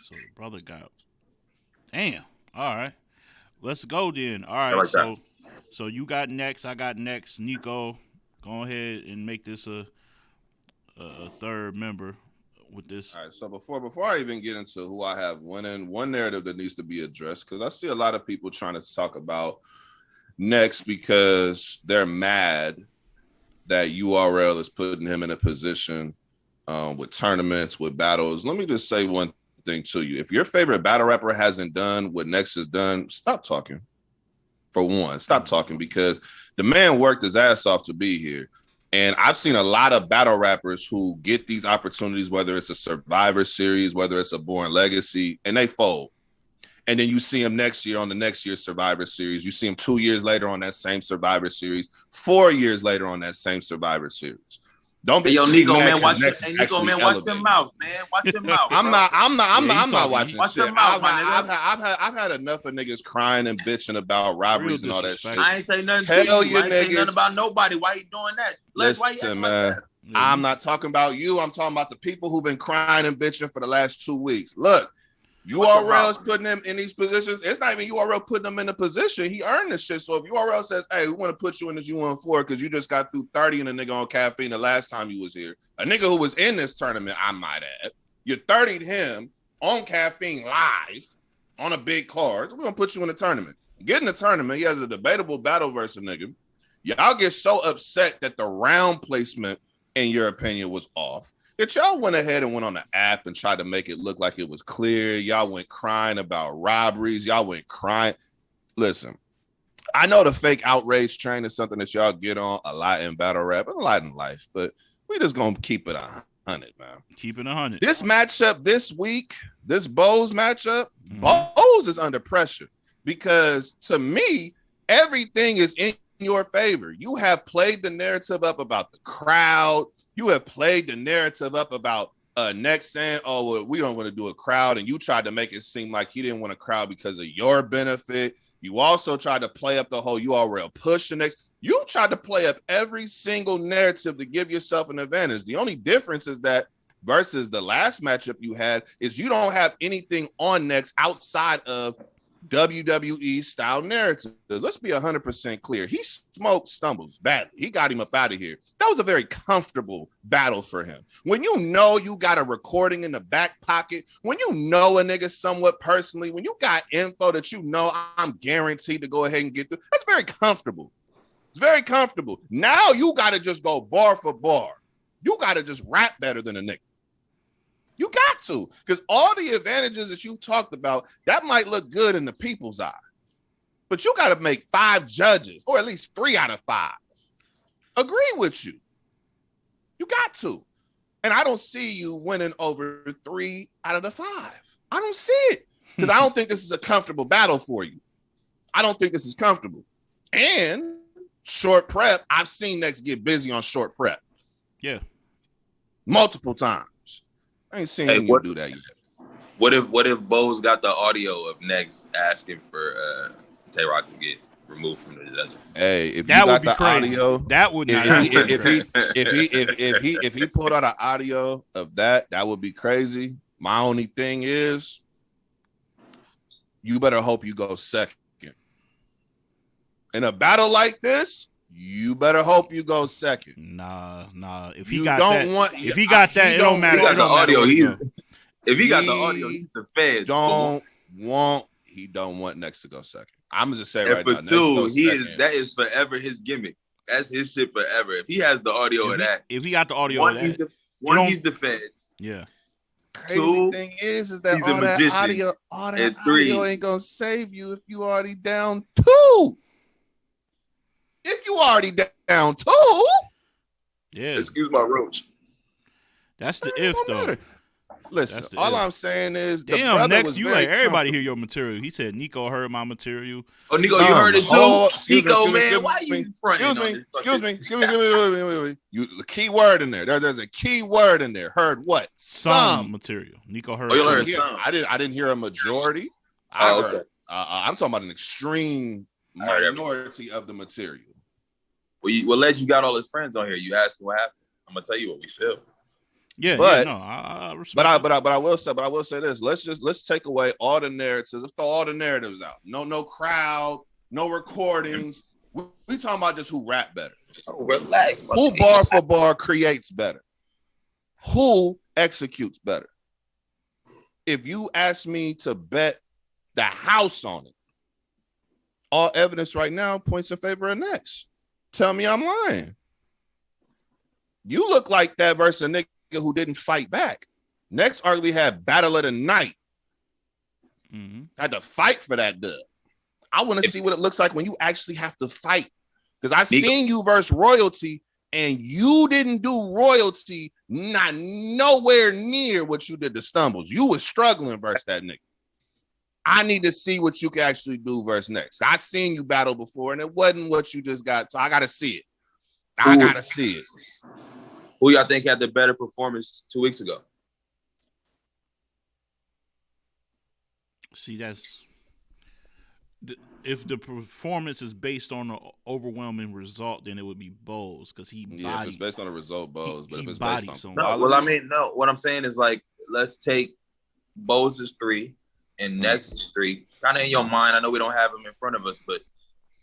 So the brother got. Damn. All right. Let's go then. All I right. like that. So you got next. I got next. Nico, go ahead and make this a third member with this. All right, so before I even get into who I have winning, one narrative that needs to be addressed, because I see a lot of people trying to talk about next because they're mad that URL is putting him in a position with tournaments, with battles. Let me just say one thing to you. If your favorite battle rapper hasn't done what Next has done, stop talking. For one, stop talking, because the man worked his ass off to be here. And I've seen a lot of battle rappers who get these opportunities, whether it's a Survivor Series, whether it's a Born Legacy, and they fold. And then you see him next year on the next year's Survivor Series. You see him 2 years later on that same Survivor Series, 4 years later on that same Survivor Series. Don't be Nico, man, watch your mouth, man. Watch your mouth. I'm not watching watch shit. Your mouth, I've had enough of niggas crying and bitching about robberies and all that shit. I ain't say nothing Hell to you. I ain't niggas. say nothing about nobody. Why you doing that? Listen, man. I'm not talking about you. I'm talking about the people who've been crying and bitching for the last 2 weeks. Look, URL is putting them in these positions. It's not even URL putting them in a position. He earned this shit. So if URL says, hey, we want to put you in this U14 because you just got through 30 and a nigga on caffeine the last time you was here, a nigga who was in this tournament, I might add, you 30'd him on caffeine live on a big card. So we're going to put you in the tournament. Get in the tournament. He has a debatable battle versus a nigga. Y'all get so upset that the round placement, in your opinion, was off, that y'all went ahead and went on the app and tried to make it look like it was clear. Y'all went crying about robberies. Y'all went crying. Listen, I know the fake outrage train is something that y'all get on a lot in battle rap and a lot in life, but we just going to keep it 100, man. Keep it 100. This matchup this week, this Bose matchup, Bose is under pressure because to me, everything is in your favor. You have played the narrative up about the crowd. You have played the narrative up about next saying, oh, well, we don't want to do a crowd. And you tried to make it seem like he didn't want a crowd because of your benefit. You also tried to play up the whole URL push the next. You tried to play up every single narrative to give yourself an advantage. The only difference is that versus the last matchup you had is you don't have anything on next outside of WWE style narratives. Let's be 100% clear. He smoked Stumbles badly. He got him up out of here. That was a very comfortable battle for him. When you know you got a recording in the back pocket, when you know a nigga somewhat personally, when you got info that you know I'm guaranteed to go ahead and get through, that's very comfortable. It's very comfortable. Now you got to just go bar for bar. You got to just rap better than a nigga. You got to, because all the advantages that you talked about, that might look good in the people's eye. But you got to make 5 judges, or at least 3 out of 5, agree with you. You got to. And I don't see you winning over 3 out of the 5. I don't see it, because I don't think this is a comfortable battle for you. I don't think this is comfortable. And short prep, I've seen Next get busy on short prep. Yeah. Multiple times. I ain't seen you do that yet. What if Bose got the audio of Next asking for Tay-Rock to get removed from the judges? Hey, if that you got would be the crazy. audio, that would not. if he pulled out an audio of that, that would be crazy. My only thing is, you better hope you go second. In a battle like this, you better hope you go second. Nah. If he got got that, it don't matter. He got the audio. If he got the audio, he's the feds. He don't want Next to go second. I'm gonna just say right now. For 2, that is forever his gimmick. That's his shit forever. If he has the audio of that, if he got the audio of that, he's the feds. Yeah. Crazy thing is that all that audio ain't gonna save you if you already down 2. If you already down 2, yeah. Excuse my roach. That's the if though. Listen, all I'm saying is, damn, Next you let everybody hear your material. He said Nico heard my material. Oh, Nico, you heard it too. Nico, man, why you fronting? Excuse me. The key word in there. There's a key word in there. Heard what? Some material. Nico heard. You heard some. I didn't hear a majority. Okay. I'm talking about an extreme minority of the material. Well, Led, you got all his friends on here. You asking what happened? I'm gonna tell you what we feel. Yeah, But no, I respect but I it. but I will say this. Let's take away all the narratives. Let's throw all the narratives out. No crowd, no recordings. We talking about just who rap better. Oh, relax. Who bar for bar creates better? Who executes better? If you ask me to bet the house on it, all evidence right now points in favor of Next. Tell me I'm lying. You look like that versus a nigga who didn't fight back. Next arguably had battle of the night. Had to fight for that dub. I want to see what it looks like when you actually have to fight. Because I seen you versus Royalty, and you didn't do Royalty not nowhere near what you did to Stumbles. You was struggling versus that nigga. I need to see what you can actually do versus Next. I seen you battle before, and it wasn't what you just got. So I got to see it. I got to see it. Who y'all think had the better performance 2 weeks ago? See, if the performance is based on an overwhelming result, then it would be Bowles because he bodied. Yeah, if it's based on the result, Bowles. But if it's based on someone. No, well, I mean, no. What I'm saying is like, let's take Bowles' 3 and Nex's 3. Kind of in your mind. I know we don't have them in front of us, but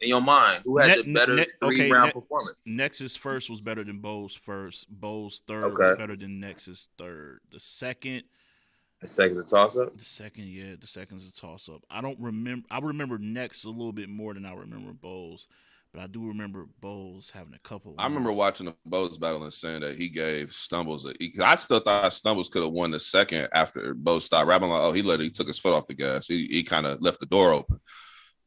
in your mind, who had the better 3-round performance? Nex's first was better than Bowles' first. Bowles' third was better than Nex's third. The second's a toss-up? The second's a toss-up. I remember Nex a little bit more than I remember Bowles, but I do remember Bowles having a couple. I remember watching the Bowles battle and saying that he gave Stumbles I still thought Stumbles could have won the second after Bowles stopped rapping. Like, he took his foot off the gas. He kind of left the door open.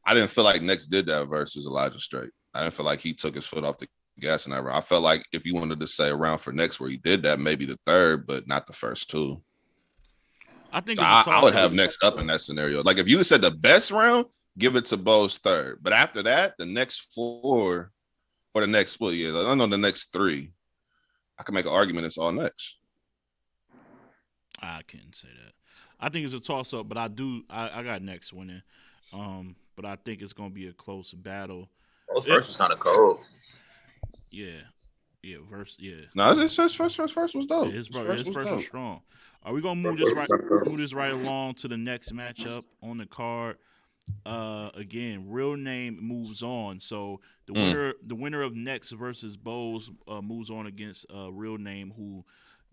I didn't feel like Nex did that versus Elijah Straight. I didn't feel like he took his foot off the gas in that round. I felt like if you wanted to say a round for Nex where he did that, maybe the third, but not the first two. I think I would have Next up in that scenario. Like if you said the best round, give it to Bowles third. But after that, the next 4 or the next, I don't know, the next 3, I can make an argument it's all Next. I can't say that. I think it's a toss-up, but I got Next winning. But I think it's going to be a close battle. Bowles first was kind of cold. Yeah. Yeah, No, his first was dope. Yeah, his first was strong. Are we gonna move this right along to the next matchup on the card? Again, Real Name moves on. So the winner of Next versus Bowles moves on against Real Name, who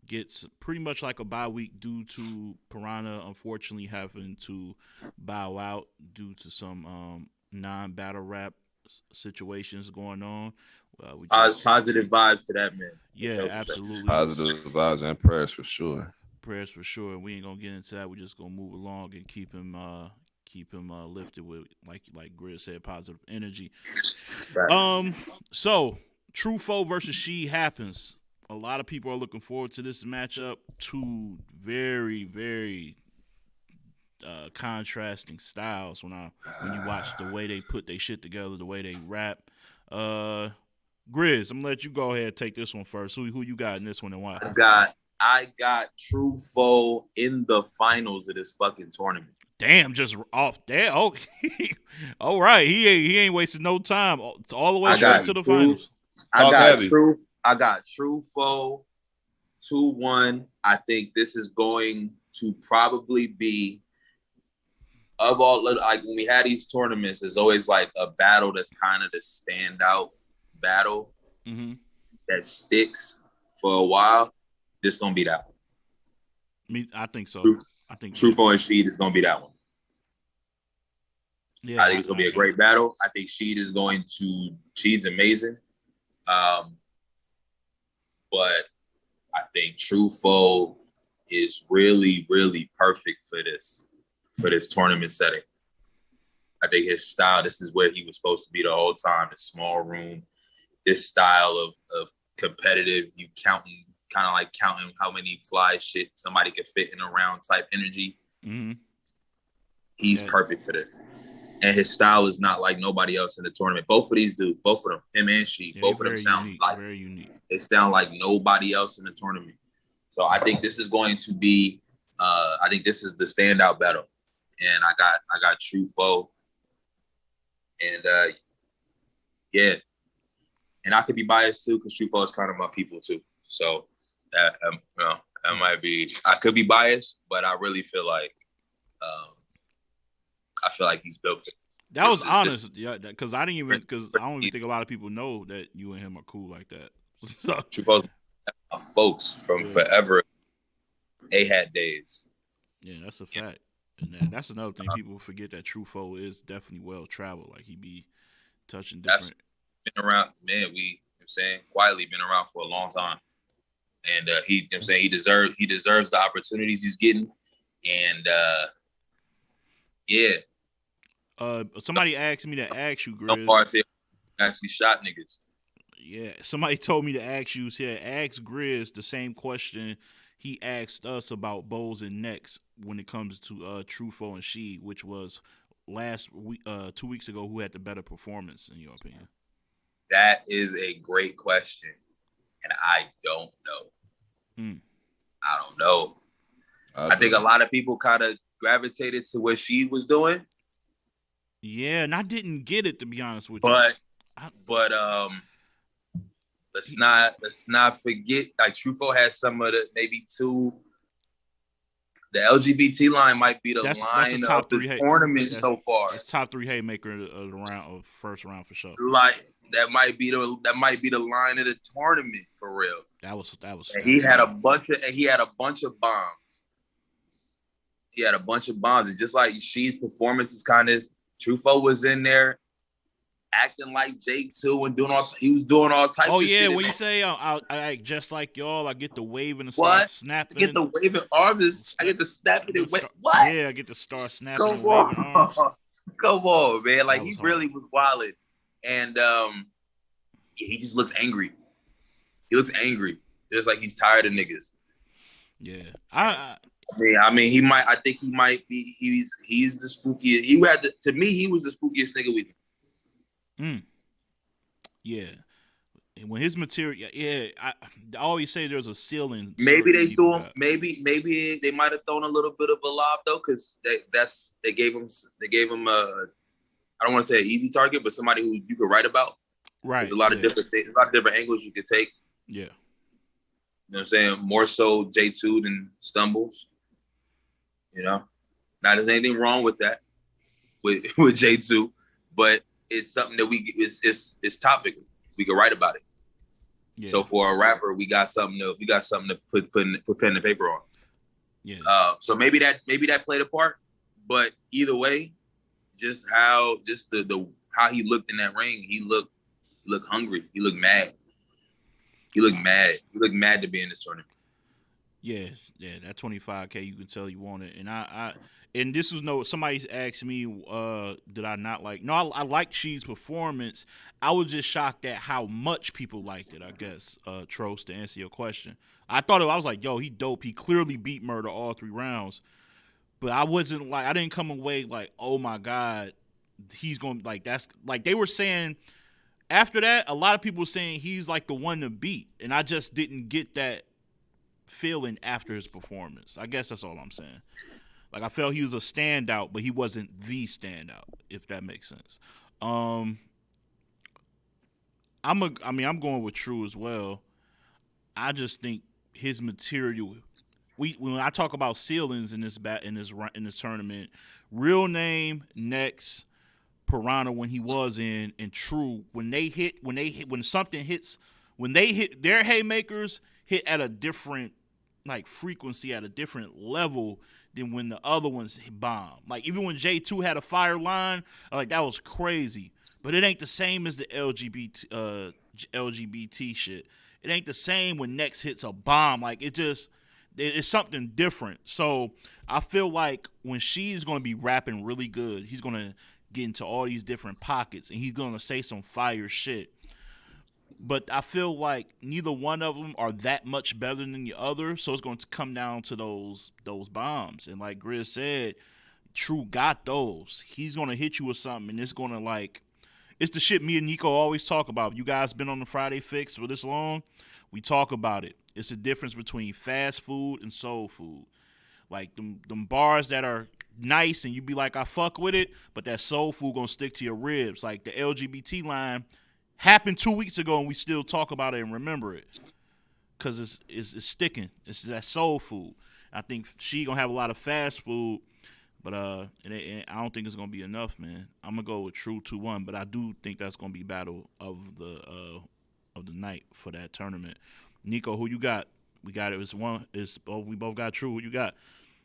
gets pretty much like a bye week due to Piranha unfortunately having to bow out due to some non-battle rap situations going on. Positive vibes to that man. Yeah, absolutely. Positive vibes and prayers for sure. Prayers for sure. We ain't gonna get into that. We're just gonna move along and keep him lifted with like Griz said, positive energy. Right. So True Foe versus She happens. A lot of people are looking forward to this matchup. Two very, very contrasting styles when you watch the way they put their shit together, the way they rap. Griz, I'm gonna let you go ahead and take this one first. Who you got in this one and why? I got True Foe in the finals of this fucking tournament. Damn, just off there. Oh, all right. He ain't wasting no time. All the way straight to the finals. I got True Foe 2-1. I think this is going to probably be, of all, like when we had these tournaments, there's always like a battle that's kind of the standout battle that sticks for a while. This gonna be that one. I think so. I think True Foe and Sheed is gonna be that one. Yeah, I think it's gonna be a great battle. I think Sheed's amazing. But I think True Foe is really, really perfect for this tournament setting. I think his style, this is where he was supposed to be the whole time, the small room, this style of competitive, kind of like counting how many fly shit somebody could fit in a round type energy. He's perfect for this. And his style is not like nobody else in the tournament. Both of these dudes, both of them, him and She, both of them sound very unique. They sound like nobody else in the tournament. So I think this is going to be, I think this is the standout battle. And I got True Foe. And yeah. And I could be biased too, because True Foe is kind of my people too. So That might be. I could be biased, but I really feel like, he's built for it. That was honest, yeah. Because I don't even think a lot of people know that you and him are cool like that. So, folks from forever, had days. Yeah, that's a fact. And that's another thing people forget, that Truffaut is definitely well traveled. Like, he be touching different. Been around, man. Quietly been around for a long time, and he deserves the opportunities he's getting, and yeah. Somebody asked me to ask you, Griz. No part actually shot niggas. Yeah, somebody told me to ask you. Said ask Griz the same question he asked us about Bowles and Nex when it comes to Truffaut and She, which was last week, 2 weeks ago. Who had the better performance in your opinion? That is a great question, and I don't know. I don't know. I think a lot of people kind of gravitated to what She was doing. Yeah, and I didn't get it, to be honest with you. But let's not forget, like, Truffaut has some of the maybe two. The LGBT line might be the line of the tournament so far. It's top 3 haymaker of the first round for sure. Like, that might be the line of the tournament for real. That was. And he had a bunch of bombs. And just like She's performance is kind of. Truffaut was in there acting like J2 and he was doing all types of shit. Oh, yeah, when you say, I just like y'all, I get the waving and start snapping. I get the waving arms. I get the snapping and what? Yeah, I get to start snapping and waving arms. Come on, man. Like, he really was wilding. And he just looks angry. He looks angry. It's like he's tired of niggas. Yeah. I mean, he might. I think he might be. He's the spookiest. To me, he was the spookiest nigga with him. Yeah. And when his material, I always say there's a ceiling. Maybe they threw him. Maybe they might have thrown a little bit of a lob though, because they gave him. I don't want to say an easy target, but somebody who you could write about. Right. There's a lot of different things, a lot of different angles you could take. Yeah. You know what I'm saying? More so J2 than Stumbles. You know, now there's anything wrong with that with J2, but it's something that it's topical. We can write about it. Yeah. So for a rapper, we got something to put pen and paper on. Yeah. So maybe that played a part, but either way, just how he looked in that ring, he looked hungry. He looked mad. He looked mad to be in this tournament. Yeah, that 25K, you can tell you want it. And this was somebody's asked me, did I not like? No, I liked She's performance. I was just shocked at how much people liked it, I guess, Trost, to answer your question. I was like, yo, he dope. He clearly beat Murder all 3 rounds. But I didn't come away like, oh my God, he's going to, like, that's, like, they were saying, after that, a lot of people were saying he's like the one to beat. And I just didn't get that feeling after his performance. I guess that's all I'm saying. Like, I felt he was a standout, but he wasn't the standout, if that makes sense. I'm going with True as well. I just think his material. When I talk about ceilings in this tournament, Real Name, Nex, Piranha when he was in, and True when something hits, when they hit their haymakers hit at a different like frequency, at a different level than when the other ones bomb. Like, even when J2 had a fire line, like, that was crazy. But it ain't the same as the LGBT shit. It ain't the same when Nex hits a bomb. Like, it's something different. So I feel like when She's going to be rapping really good, he's going to get into all these different pockets and he's going to say some fire shit. But I feel like neither one of them are that much better than the other, so it's going to come down to those bombs. And like Griz said, True got those. He's going to hit you with something, and it's going to, like, it's the shit me and Nico always talk about. You guys been on the Friday Fix for this long? We talk about it. It's the difference between fast food and soul food. Like, them bars that are nice and you be like, I fuck with it, but that soul food going to stick to your ribs. Like, the LGBT line happened 2 weeks ago and we still talk about it and remember it. because it's sticking. It's that soul food. I think she gonna have a lot of fast food, but I don't think it's gonna be enough, man. I'm gonna go with True 2-1, but I do think that's gonna be battle of the night for that tournament. Nico, who you got? We got it. We both got True. Who you got?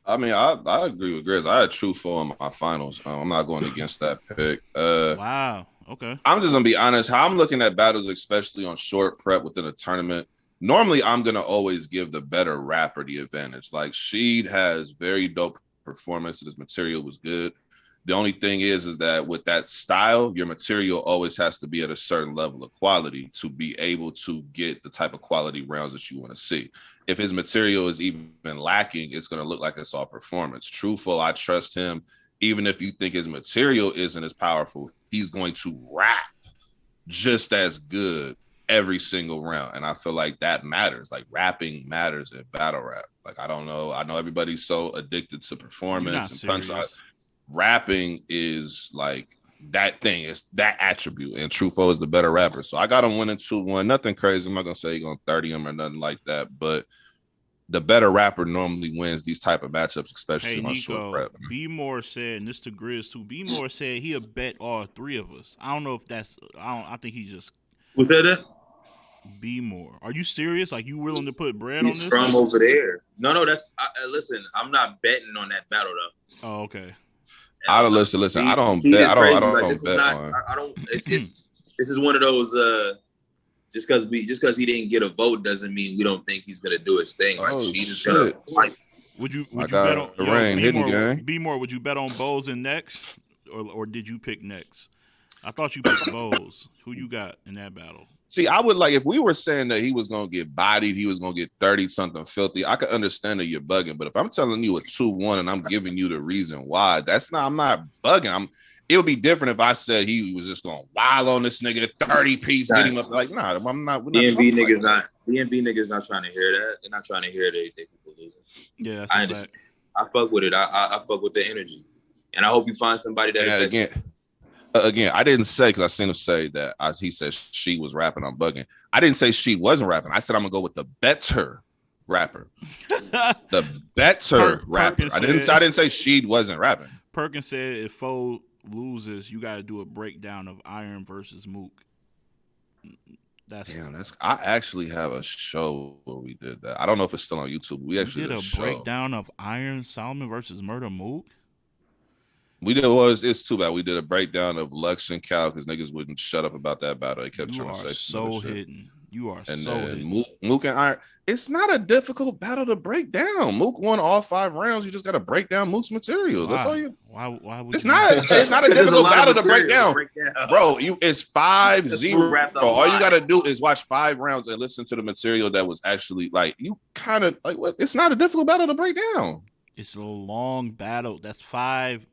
I mean, I agree with Griz. I had True 4 in my finals. I'm not going against that pick. Wow. Okay. I'm just gonna be honest. How I'm looking at battles, especially on short prep within a tournament. Normally, I'm gonna always give the better rapper the advantage. Like Sheed has very dope performance. His material was good. The only thing is that with that style, your material always has to be at a certain level of quality to be able to get the type of quality rounds that you want to see. If his material is even lacking, it's going to look like it's all performance. Truthful, I trust him. Even if you think his material isn't as powerful, he's going to rap just as good every single round. And I feel like that matters. Like rapping matters in battle rap. Like, I don't know. I know everybody's so addicted to performance and punchline. Rapping is like that thing. It's that attribute, and Truffaut is the better rapper. So I got him winning 2-1. Nothing crazy. I'm not gonna say he's gonna 30 him or nothing like that. But the better rapper normally wins these type of matchups, especially on short prep. B More said, and this to Griz too. B More said he'll bet all three of us. I don't know if that's. I think he just. What's that? B More. Are you serious? Like you willing to put bread on this? He's from over there. No. That's listen. I'm not betting on that battle though. Oh, okay. I don't listen. I don't bet. I don't bet on. I don't. This is one of those. Just because he didn't get a vote doesn't mean we don't think he's gonna do his thing. Like she's gonna fight. Would you bet on the rain hitting gang? B More? Would you bet on Bowles and Nex, or did you pick Nex? I thought you picked Bowles. Who you got in that battle? See, I would like if we were saying that he was gonna get bodied, he was gonna get 30 something filthy. I could understand that you're bugging, but if I'm telling you a 2-1 and I'm giving you the reason why, I'm not bugging. It would be different if I said he was just gonna wild on this nigga 30 piece, get him up. Like, nah, I'm not. DMV niggas not trying to hear that. They're not trying to hear that they people losing. Yeah, I understand. I fuck with it. I fuck with the energy, and I hope you find somebody that Again, I didn't say because I seen him say that he said she was rapping. I'm bugging. I didn't say she wasn't rapping. I said I'm gonna go with the better rapper. The better rapper. I didn't say she wasn't rapping. Perkins said if Foe loses, you got to do a breakdown of Iron versus Mook. I actually have a show where we did that. I don't know if it's still on YouTube. We actually did a breakdown of Iron Solomon versus Murder Mook. It's too bad. We did a breakdown of Lux and Cal because niggas wouldn't shut up about that battle. They kept trying to say so hidden. You are and so hidden. Mook and Iron. It's not a difficult battle to break down. Mook won all 5 rounds. You just got to break down Mook's material. That's all you. Why would it's not a difficult battle to break down, bro. It's 5-0. Bro, all you got to do is watch 5 rounds and listen to the material that was actually like you kind of like. What? It's not a difficult battle to break down. It's a long battle. That's 5.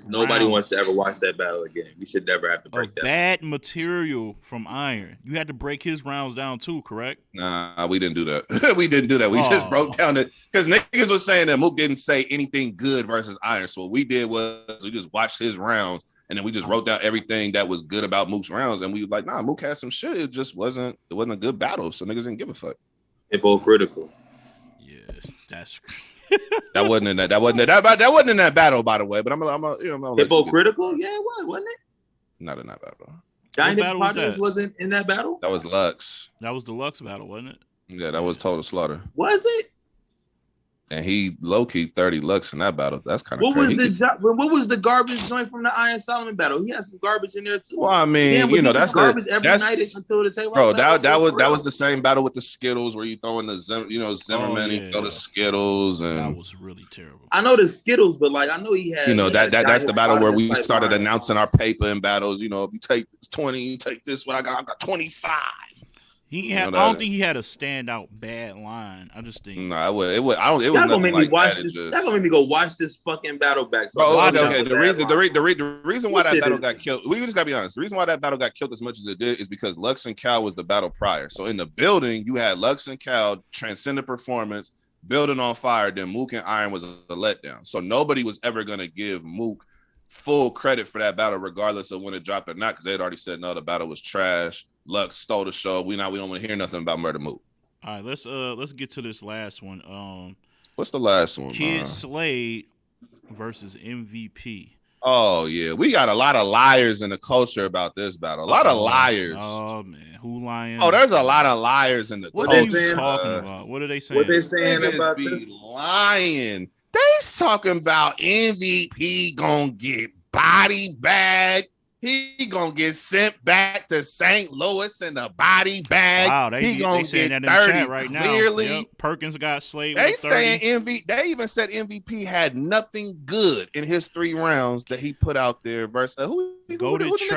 Nobody wants to ever watch that battle again. We should never have to break that. Bad material from Iron. You had to break his rounds down too, correct? Nah, we didn't do that. We didn't do that. We just broke down it because niggas was saying that Mook didn't say anything good versus Iron. So what we did was we just watched his rounds and then we just wrote down everything that was good about Mook's rounds. And we were like, nah, Mook had some shit. It just wasn't a good battle. So niggas didn't give a fuck. Hypocritical. Yeah, that's that wasn't in that battle, by the way. But I'm hypocritical. Yeah, it was, wasn't it? Not in that battle. Giant Hippopotamus wasn't in that battle. That was Lux. That was the Lux battle, wasn't it? Yeah, that was Total Slaughter. Was it? And he low-key 30 Lux in that battle. That's kind of crazy. What was the garbage joint from the Iron Solomon battle? He had some garbage in there too. Well, I mean, that's garbage every night until the table. Bro, that was the same battle with the Skittles where you throw in the Zimmerman, you throw the Skittles, and that was really terrible. I know the Skittles, but like I know he had. That's the battle where we started announcing our paper in battles. You know, if you take 20, you take this one. I got 25. I don't think he had a standout bad line. I just think it was nothing like that. Y'all gonna make me go watch this fucking battle back. The reason why that battle got killed, we just gotta be honest. The reason why that battle got killed as much as it did is because Lux and Cal was the battle prior. So in the building, you had Lux and Cal transcendent performance, building on fire. Then Mook and Iron was a letdown. So nobody was ever gonna give Mook full credit for that battle, regardless of when it dropped or not, because they had already said no, the battle was trash. Lux stole the show. We don't want to hear nothing about Murder Mook. All right, let's get to this last one. What's the last one? Kid Slade versus MVP. Oh yeah, we got a lot of liars in the culture about this battle. A lot of liars. Oh man, who lying? Oh, there's a lot of liars in the what culture. What are you talking about? What are they saying? What they saying Niggas about be this? lying. They talking about MVP gonna get body bag. He gonna get sent back to St. Louis in a body bag. Wow, he gonna they saying get that in 30 chat right clearly. now. Yep. Perkins got Slade. They with 30. saying MVP. They even said MVP had nothing good in his 3 rounds that he put out there. Versus who he battle? Who he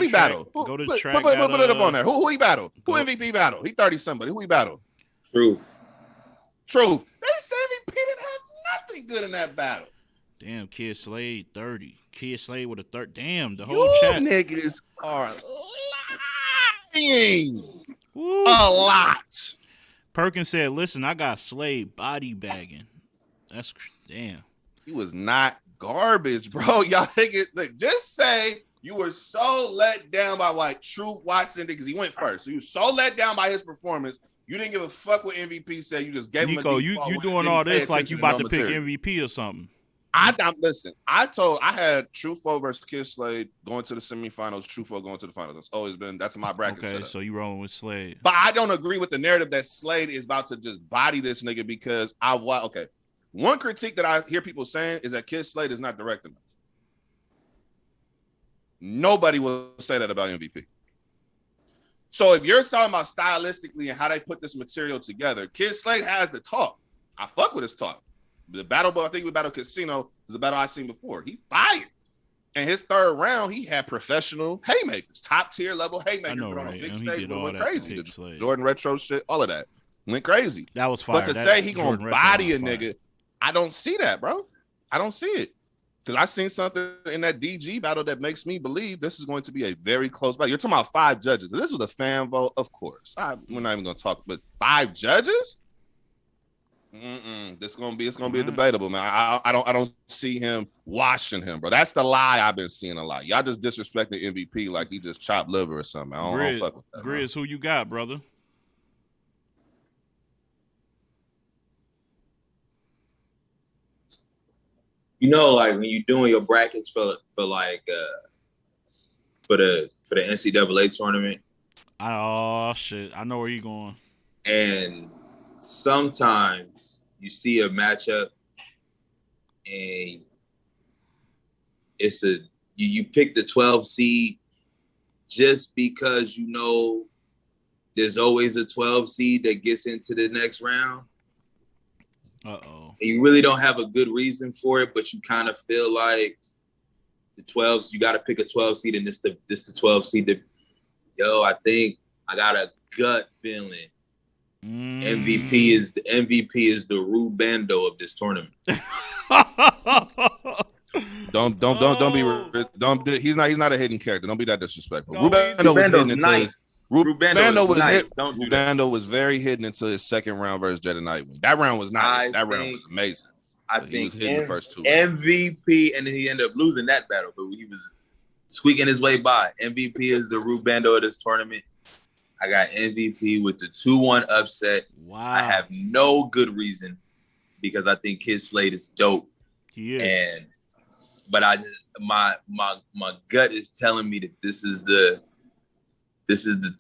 battle? Go to track. Put it up on there. Who he battle? Who MVP battle? He 30 somebody. Who he battle? Truth. They say MVP didn't have nothing good in that battle. Damn, Kid Slade 30. Kid Slade with a third. Damn, the whole You chat. niggas are lying. Woo. A lot. Perkins said, "Listen, I got Slade body bagging." That's damn. He was not garbage, bro. Y'all think it? Like, just say you were so let down by like Truth Watson because he went first. So you were so let down by his performance. You didn't give a fuck what MVP said. You just gave him a Nico, you doing all this like you about to pick material. MVP or something. Listen. I had Truffaut versus Kid Slade going to the semifinals. Truffaut going to the finals. That's my bracket. Okay, setup. so you rolling with Slade. But I don't agree with the narrative that Slade is about to just body this nigga because one critique that I hear people saying is that Kid Slade is not direct enough. Nobody will say that about MVP. So if you're talking about stylistically and how they put this material together, Kid Slade has the talk. I fuck with his talk. The battle, I think we battled Casino is a battle I've seen before. He fired. And his 3rd round, he had professional haymakers, top tier level haymakers. I know, On right? a big And he stage, did all went that crazy. to Slade. Jordan retro shit, all of that went crazy. That was fire. But to That say he Jordan gonna Retro body a was fire. nigga, I don't see that, bro. I don't see it. Because I seen something in that DG battle that makes me believe this is going to be a very close battle. You're talking about 5 judges. This was a fan vote, of course. We're not even gonna talk, but 5 judges? It's gonna be a debatable, man. I don't see him washing him, bro. That's the lie I've been seeing a lot. Y'all just disrespecting MVP like he just chopped liver or something. I don't fuck with that. Griz, who you got, brother? You know, like when you're doing your brackets for the NCAA tournament. Oh shit! I know where you going. And sometimes you see a matchup and you pick the 12 seed just because you know there's always a 12 seed that gets into the next round. Uh-oh. And you really don't have a good reason for it, but you kind of feel like the 12s, you got to pick a 12 seed, and this the 12 seed that, I think I got a gut feeling MVP is the Rubando of this tournament. He's not a hidden character. Don't be that disrespectful. Rubando was hidden nice. Rubando was very hidden until his 2nd round versus Jedi Nightwing. That round was not. That round was amazing. I think he was hidden the first 2 MVP, and then he ended up losing that battle, but he was squeaking his way by. MVP is the Rubando of this tournament. I got MVP with the 2-1 upset. Wow. I have no good reason because I think Kid Slade is dope. He is. But my gut is telling me that this is the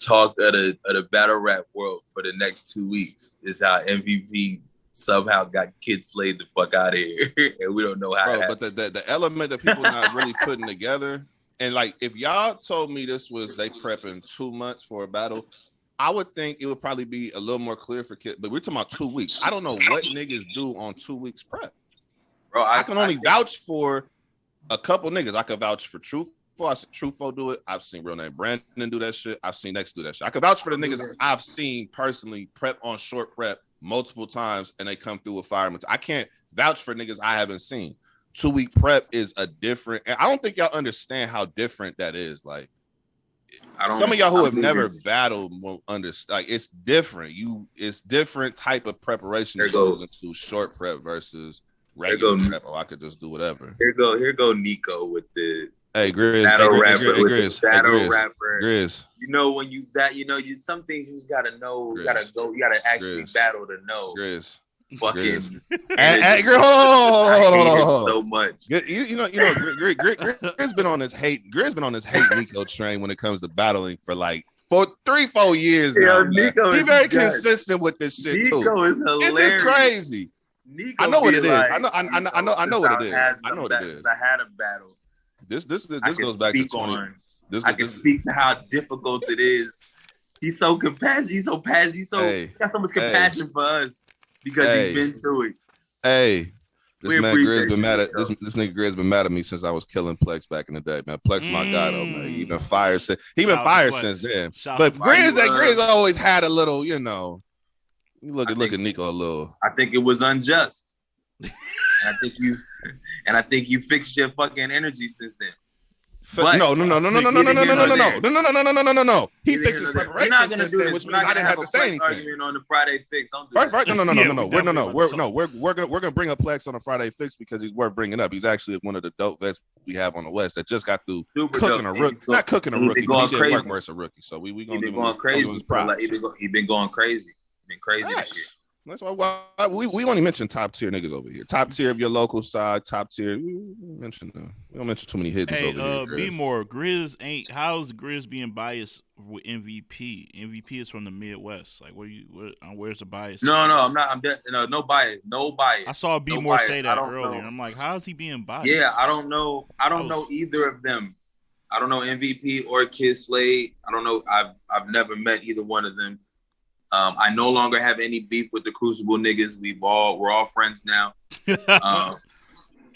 talk of the battle rap world for the next 2 weeks. Is how MVP somehow got Kid Slade the fuck out of here, and we don't know how. Bro, but the element that people not really putting together. And like, if y'all told me this was they prepping 2 months for a battle, I would think it would probably be a little more clear for kids. But we're talking about 2 weeks. I don't know what niggas do on 2 weeks prep. Bro, I can only vouch for a couple niggas. I could vouch for Truffaut. I seen Truffaut do it. I've seen real name Brandon do that shit. I've seen X do that shit. I could vouch for the niggas I've seen personally prep on short prep multiple times, and they come through with fire. I can't vouch for niggas I haven't seen. 2 week prep is a different, and I don't think y'all understand how different that is. Like, some of y'all who have never battled won't understand. Like, it's different. It's different type of preparation that goes into short prep versus regular prep. Or I could just do whatever. Here go Nico with the Hey, Griz. Battle rapper with the Griz. battle rapper. Griz. You know when you some things you just gotta know. You gotta go. You gotta actually battle to know. Griz. Fucking. Hey, hold on. So much. Griz been on this hate. Griz been on this hate Nico train when it comes to battling for like 3-4 years now. Nico He's very consistent with this shit Nico too. Is hilarious. This is crazy. Nico I know what it is. Like, I know what it is. I know what it is. I had a battle. This goes back to 20. I can speak to how difficult it is. He's so compassionate. He's so passionate. He's got so much compassion for us because he's been through it. Hey, this man Griz been mad at this nigga Griz been mad at me since I was killing Plex back in the day, man. Plex my guy though, man. He been fired since since then. But Griz always had a little, you know. You look at Nico a little. I think it was unjust. And I think you fixed your fucking energy since then. No. He fixed his preparation since then, which means I didn't have to say anything. Argument on the Friday fix. Don't do that. We're gonna bring up Plex on a Friday fix because he's worth bringing up. He's actually one of the dope vets we have on the West that just got through cooking a rookie. Not cooking a rookie, but he didn't work versus a rookie. So we gonna give him crazy. He been going crazy. Been crazy this year. That's why we only mention top tier niggas over here. Top tier of your local side. Top tier. We don't mention too many hidden over here. Be more. Griz ain't. How's Griz being biased with MVP? MVP is from the Midwest. Like, where's the bias? No, I'm not. No bias. No bias. I saw B more say that earlier. I'm like, how is he being biased? Yeah, I don't know. I don't know either of them. I don't know MVP or Kid Slade. I don't know. I've never met either one of them. I no longer have any beef with the Crucible niggas. We're all friends now.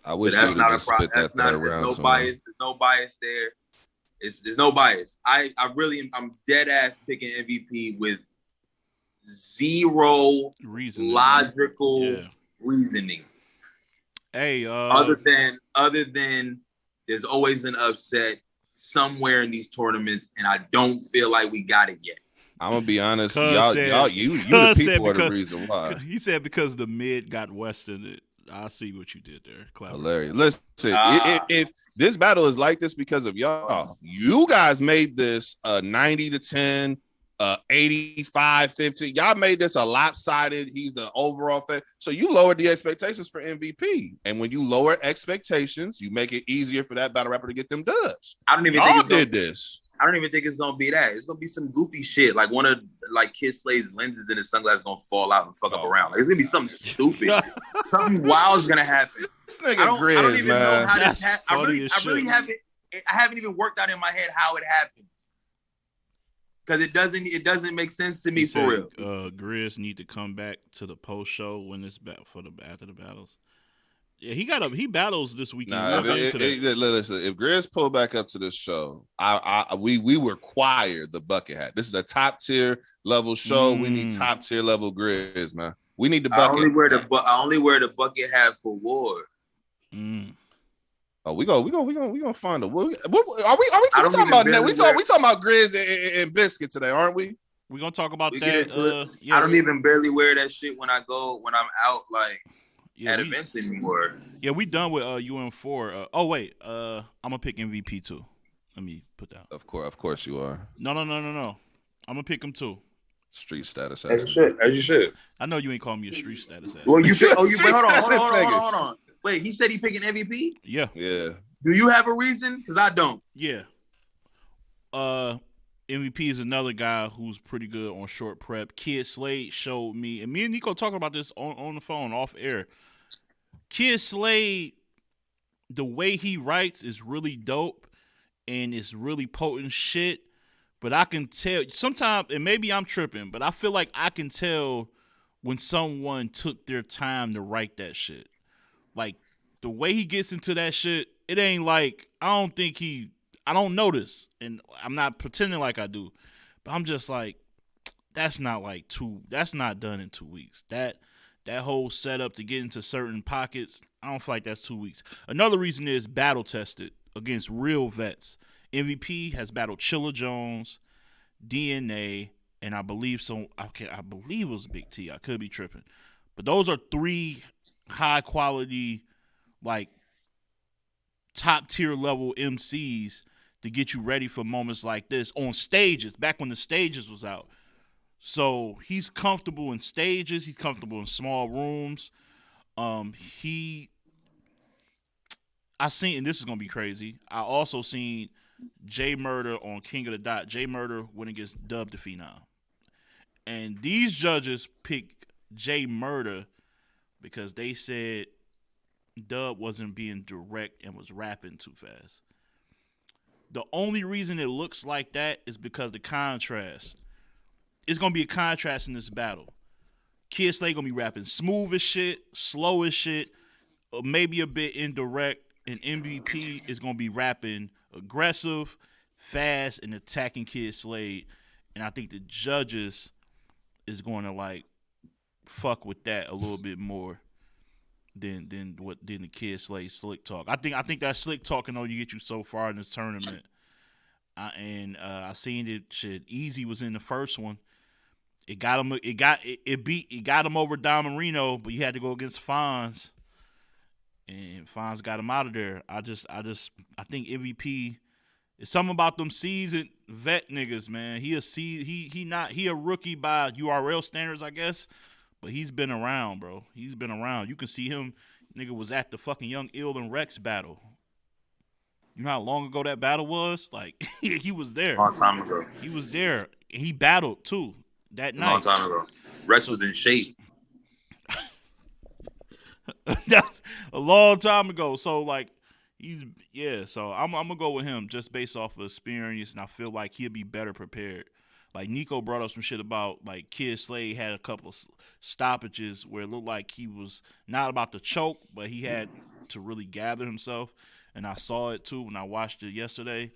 I wish that's not a problem. There's no bias. There's no bias there. There's no bias. I'm dead ass picking MVP with zero logical reasoning. Hey, other than there's always an upset somewhere in these tournaments, and I don't feel like we got it yet. I'm gonna be honest, y'all, you the people are the reason why. He said because the mid got West in it. I see what you did there. Hilarious. Listen, if this battle is like this because of y'all, you guys made this 90-10, 85-15. Y'all made this a lopsided. He's the overall fan. So you lowered the expectations for MVP, and when you lower expectations, you make it easier for that battle rapper to get them dubs. I don't even think it's gonna be that. It's gonna be some goofy shit. Like one of Kid Slade's lenses in his sunglasses gonna fall out and fuck up around. Like, it's gonna be something stupid. Something wild is gonna happen. This nigga Griz, I don't even know how this happens. I haven't even worked out in my head how it happens. Because it doesn't make sense to me for real. Griz need to come back to the post show when it's back after the battles. Yeah, he battles this weekend. Listen, if Griz pull back up to this show, we require the bucket hat. This is a top tier level show. We need top tier level Griz, man. We need the bucket. I only wear the bucket hat for war. Oh, we gonna find a. Are we talking about that? We talking about Griz and Biscuit today, aren't we? We gonna talk about that. I don't even barely wear that shit when I'm out at events anymore. Yeah, we done with UM4. I'm gonna pick MVP too. Let me put that. Of course you are. No. I'm gonna pick him too. Street status. As you should. I know you ain't calling me a street status. Well, hold on. Wait, he said he picking MVP? Yeah. Do you have a reason? Because I don't. Yeah. MVP is another guy who's pretty good on short prep. Kid Slade showed me, and me and Nico talking about this on the phone, off air. Kid Slade, the way he writes is really dope, and it's really potent shit. But I can tell sometimes, and maybe I'm tripping, but I feel like I can tell when someone took their time to write that shit. Like the way he gets into that shit, it ain't like I don't notice, and I'm not pretending like I do, but I'm just like, that's not done in 2 weeks. That whole setup to get into certain pockets, I don't feel like that's 2 weeks. Another reason is battle tested against real vets. MVP has battled Chilla Jones, DNA, and I believe it was Big T. I could be tripping. But those are 3 high quality, like, top tier level MCs to get you ready for moments like this on stages, back when the stages was out. So he's comfortable in stages. He's comfortable in small rooms. I seen, and this is gonna be crazy. I also seen Jay Murder on King of the Dot. Jay Murder went against Dub the Phenom, and these judges picked Jay Murder because they said Dub wasn't being direct and was rapping too fast. The only reason it looks like that is because the contrast. It's gonna be a contrast in this battle. Kid Slay gonna be rapping smooth as shit, slow as shit, or maybe a bit indirect, and MVP is gonna be rapping aggressive, fast, and attacking Kid Slay. And I think the judges is gonna like fuck with that a little bit more than the Kid Slay slick talk. I think that slick talk can only get you so far in this tournament. I seen it. Shit, Easy was in the first one. It got him. It got him over Don Marino, but you had to go against Fonz, and Fonz got him out of there. I think MVP. It's something about them seasoned vet niggas, man. He a rookie by URL standards, I guess, but he's been around, bro. He's been around. You can see him. Nigga was at the fucking Young Ill and Rex battle. You know how long ago that battle was? Like he was there. Long time ago. He was there. He battled too. That night. Long time ago. Rex was in shape. That's a long time ago. So like so I'm gonna go with him just based off of experience, and I feel like he'll be better prepared. Like Nico brought up some shit about like Kid Slade had a couple of stoppages where it looked like he was not about to choke, but he had to really gather himself. And I saw it too when I watched it yesterday.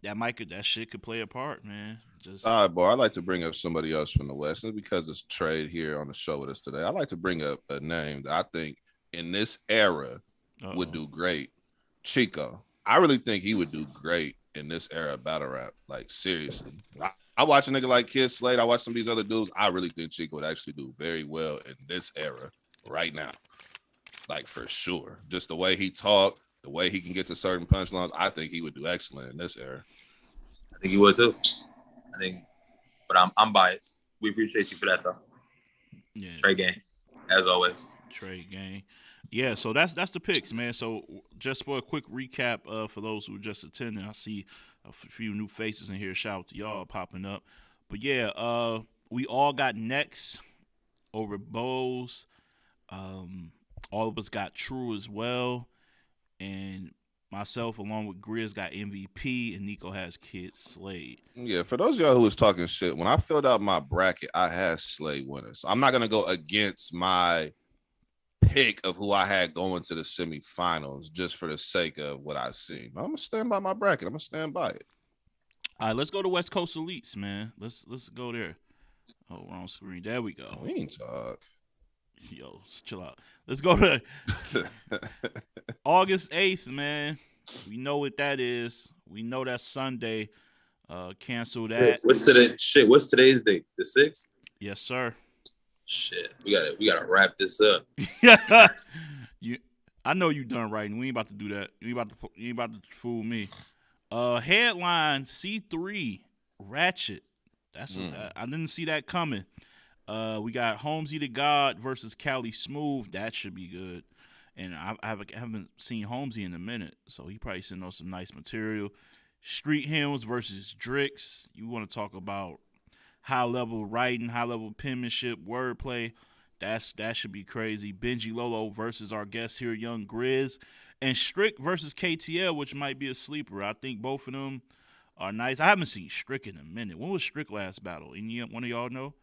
That shit could play a part, man. All right, boy. I'd like to bring up somebody else from the West, and because it's Trade here on the show with us today, I'd like to bring up a name that I think in this era would do great. Chico. I really think he would do great in this era of battle rap. Like, seriously. I watch a nigga like Kid Slade. I watch some of these other dudes. I really think Chico would actually do very well in this era right now. Like, for sure. Just the way he talked, the way he can get to certain punchlines, I think he would do excellent in this era. I think he would too. But I'm biased. We appreciate you for that though. Yeah. Trey Gang, as always. Trey Gang. Yeah, so that's the picks, man. So just for a quick recap, for those who are just attending, I see a few new faces in here. Shout out to y'all popping up. But yeah, we all got next over Bose. All of us got True as well, and myself, along with Griz, got MVP, and Nico has Kid Slade. Yeah, for those of y'all who was talking shit, when I filled out my bracket, I had Slade winning. So I'm not going to go against my pick of who I had going to the semifinals just for the sake of what I seen. I'm going to stand by my bracket. I'm going to stand by it. All right, let's go to West Coast Elites, man. Let's go there. Oh, wrong screen. There we go. We ain't talk. Yo, chill out. Let's go to August 8th, man. We know what that is. We know that's Sunday. Cancel that. What's today's date? The 6th? Yes, sir. Shit. We gotta wrap this up. I know you done writing. We ain't about to do that. You ain't about to fool me. Headline C3 Ratchet. I didn't see that coming. We got Holmesy the God versus Cali Smooth. That should be good. And I haven't seen Holmesy in a minute, so he probably sent us some nice material. Street Hymns versus Drix. You want to talk about high-level writing, high-level penmanship, wordplay. That should be crazy. Benji Lolo versus our guest here, Young Griz. And Strick versus KTL, which might be a sleeper. I think both of them are nice. I haven't seen Strick in a minute. When was Strick last battle? One of y'all know?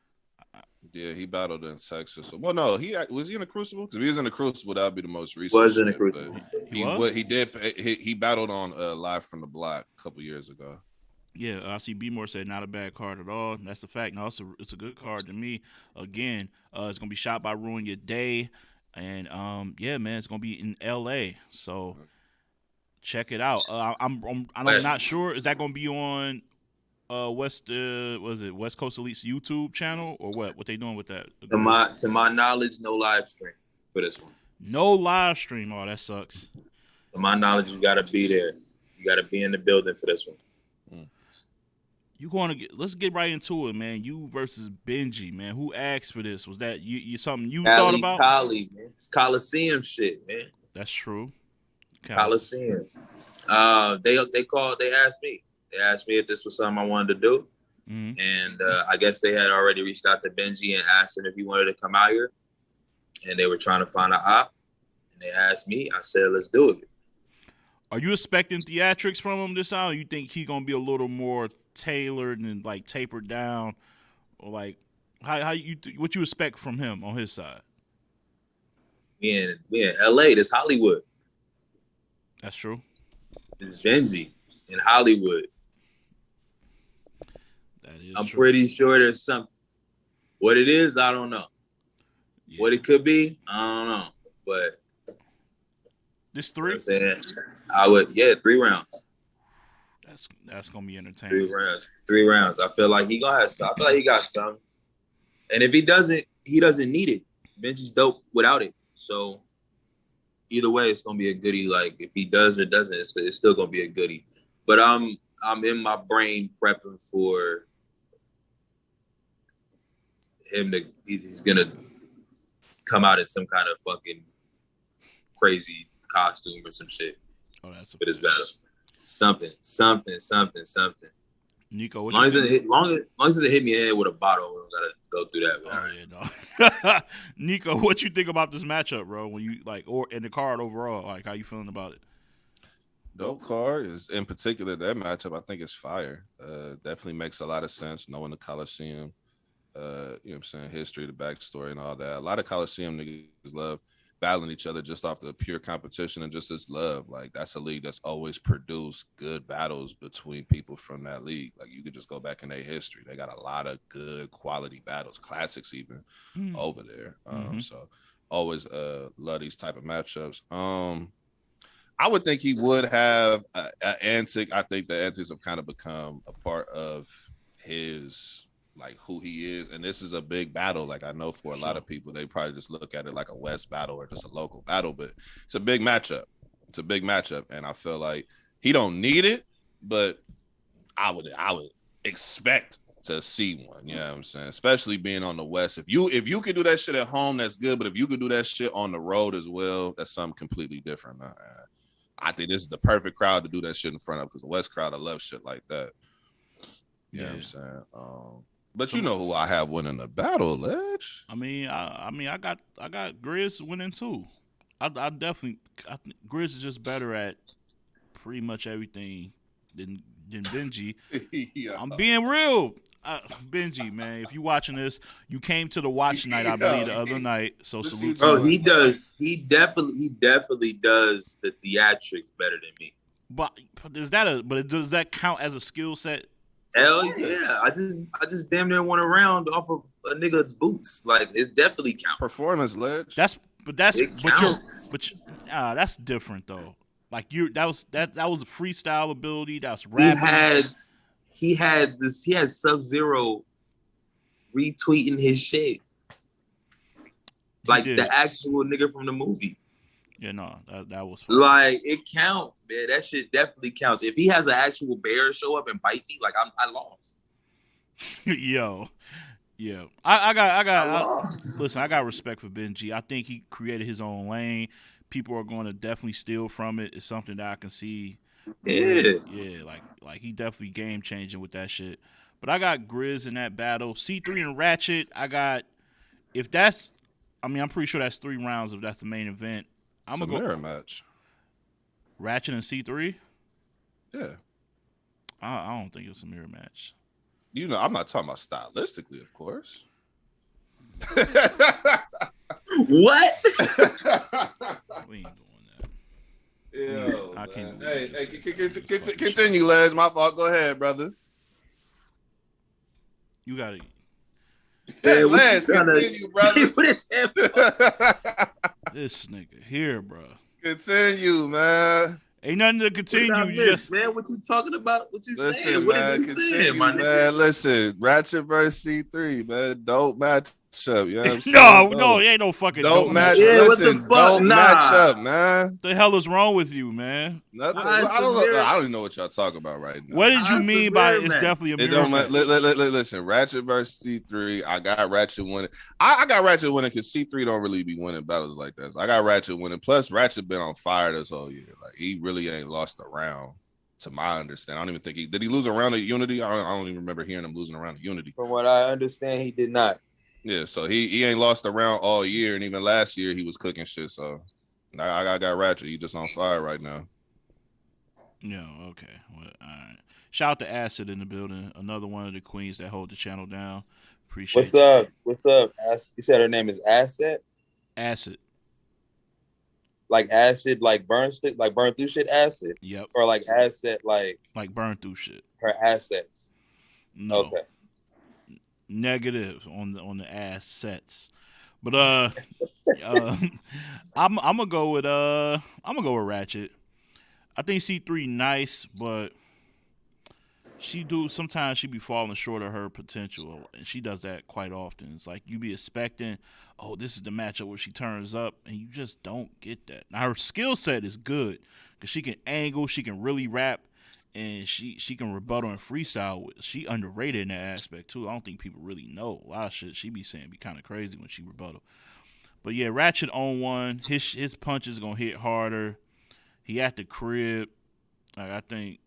Yeah, he battled in Texas. Well, no, was he in the Crucible? Because if he was in the Crucible, that would be the most recent. Was in the Crucible. He battled on Live from the Block a couple years ago. Yeah, I see B-More said not a bad card at all. That's a fact. No, it's a good card to me. Again, it's gonna be shot by Ruin Your Day, and yeah, man, it's gonna be in L.A. So check it out. I'm not sure. Is that gonna be on West Coast Elite's YouTube channel or what? What they doing with that? To my knowledge, no live stream for this one. No live stream. Oh, that sucks. To my knowledge, you got to be there. You got to be in the building for this one. You going to get? Let's get right into it, man. You versus Benji, man. Who asked for this? Was that you something you thought about? Cali, man. It's Coliseum shit, man. That's true. Coliseum. They called. They asked me. They asked me if this was something I wanted to do, and I guess they had already reached out to Benji and asked him if he wanted to come out here, and they were trying to find an op, and they asked me. I said, "Let's do it." Are you expecting theatrics from him this time? Or you think he's gonna be a little more tailored and like tapered down, or like what you expect from him on his side? We in LA. This Hollywood. That's true. It's Benji in Hollywood. I'm true. pretty sure there's something. What it is, I don't know. Yeah. What it could be, I don't know. But this 3? You know what I'm saying? I would, 3 rounds. That's gonna be entertaining. 3 rounds. I feel like he gonna have some. I feel like he got some. And if he doesn't need it. Benji's dope without it. So either way, it's gonna be a goodie. Like if he does or doesn't, it's still gonna be a goodie. But I'm in my brain prepping for him to. He's gonna come out in some kind of fucking crazy costume or some shit. Oh, that's for this battle. Something. Nico, what long as it doesn't hit me in the head with a bottle, we don't gotta go through that. Oh yeah, no. Nico, what you think about this matchup, bro? When you or in the card overall, like how you feeling about it? Dope card is in particular that matchup. I think it's fire. Definitely makes a lot of sense knowing the Coliseum. You know what I'm saying, history, the backstory, and all that. A lot of Coliseum niggas love battling each other just off the pure competition and just this love. Like that's a league that's always produced good battles between people from that league. Like you could just go back in their history. They got a lot of good quality battles, classics even over there. So always love these type of matchups. I would think he would have an antic. I think the antics have kind of become a part of his like who he is, and this is a big battle. Like I know for a lot of people, they probably just look at it like a West battle or just a local battle, but it's a big matchup. It's a big matchup, and I feel like he don't need it, but I would expect to see one. You know what I'm saying? Especially being on the West. If you could do that shit at home, that's good. But if you could do that shit on the road as well, that's something completely different. I think this is the perfect crowd to do that shit in front of because the West crowd, I love shit like that. You know what I'm saying? But you know who I have winning the battle, Ledge. I mean, I got Griz winning too. I think Griz is just better at pretty much everything than Benji. Yeah. I'm being real, Benji, man. If you watching this, you came to the watch night, I believe, the other night. So salute to you. Oh, he does. He definitely does the theatrics better than me. But does that count as a skill set? Hell yeah! I just damn near won a round off of a nigga's boots. Like it definitely counts. Performance, Ledge. That's different though. Like that was a freestyle ability. That's rapping. He had Sub-Zero retweeting his shit. Like the actual nigga from the movie. Yeah, no, that was fun. Like it counts, man. That shit definitely counts. If he has an actual bear show up and bite me, like I lost. Yo, yeah, I got. Listen, I got respect for Benji. I think he created his own lane. People are going to definitely steal from it. It's something that I can see. Yeah, like he definitely game changing with that shit. But I got Griz in that battle. C3 and Ratchet. I'm pretty sure that's 3 rounds if that's the main event. I'm gonna go mirror match. Ratchet and C3? Yeah. I don't think it's a mirror match. You know, I'm not talking about stylistically, of course. What? We ain't doing that. Ew, I can't. Hey, continue, Les. My fault. Go ahead, brother. You got it. Hey, Les, continue, brother. This nigga here, bro. Continue, man. Ain't nothing to continue. Man, what you talking about? What you saying? Man, continue, man. Listen, Ratchet versus C3, man. Dope matchup. up. You know what I'm saying? No, it ain't no fucking Don't match. Yeah, what Listen, the fuck? don't Nah. match up, man. What the hell is wrong with you, man? Nothing. Nah, I don't know. I don't even know what y'all talking about right now. What did you Nah, mean it's a by mirror it's match. definitely a It mirror don't match? listen. Ratchet versus C3. I got Ratchet winning. I got Ratchet winning because C3 don't really be winning battles like that. So I got Ratchet winning. Plus, Ratchet been on fire this whole year. Like he really ain't lost a round, to my understanding. I don't even think did he lose a round at Unity? I don't even remember hearing him losing a round at Unity. From what I understand, he did not. Yeah, so he ain't lost a round all year, and even last year he was cooking shit. So I got Ratchet. He just on fire right now. Yeah, okay. Well, all right. Shout out to Acid in the building. Another one of the queens that hold the channel down. Appreciate What's up? What's up? You said her name is Asset? Acid. Like acid, like burn stick, like burn through shit acid? Yep. Or like asset, like burn through shit. her assets? No. Okay. Negative on the assets. But I'm gonna go with Ratchet. I think C3 nice, but sometimes she be falling short of her potential, and she does that quite often. It's like you be expecting, oh, this is the matchup where she turns up, and you just don't get that. Now her skill set is good because she can angle, she can really rap, and she can rebuttal and freestyle. She underrated in that aspect too. I don't think people really know a lot of shit she be saying be kind of crazy when she rebuttal. But yeah, Ratchet on one. His punches gonna hit harder. He at the crib. Like I think.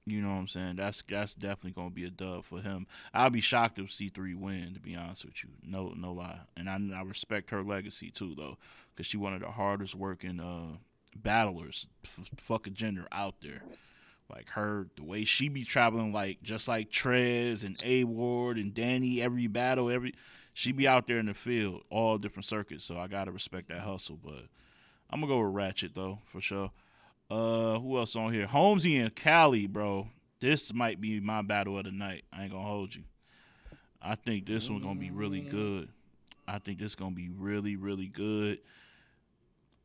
You know what I'm saying? That's definitely gonna be a dub for him. I'll be shocked if C3 win, to be honest with you. No lie. And I respect her legacy too, though, because she one of the hardest working battlers, fucking gender out there. Like her, the way she be traveling, like just like Trez and A Ward and Danny, every battle, she be out there in the field, all different circuits. So I gotta respect that hustle. But I'm gonna go with Ratchet though, for sure. Who else on here? Holmesy and Cali, bro. This might be my battle of the night. I ain't gonna hold you. I think this one's gonna be really good. I think this gonna be really, really good.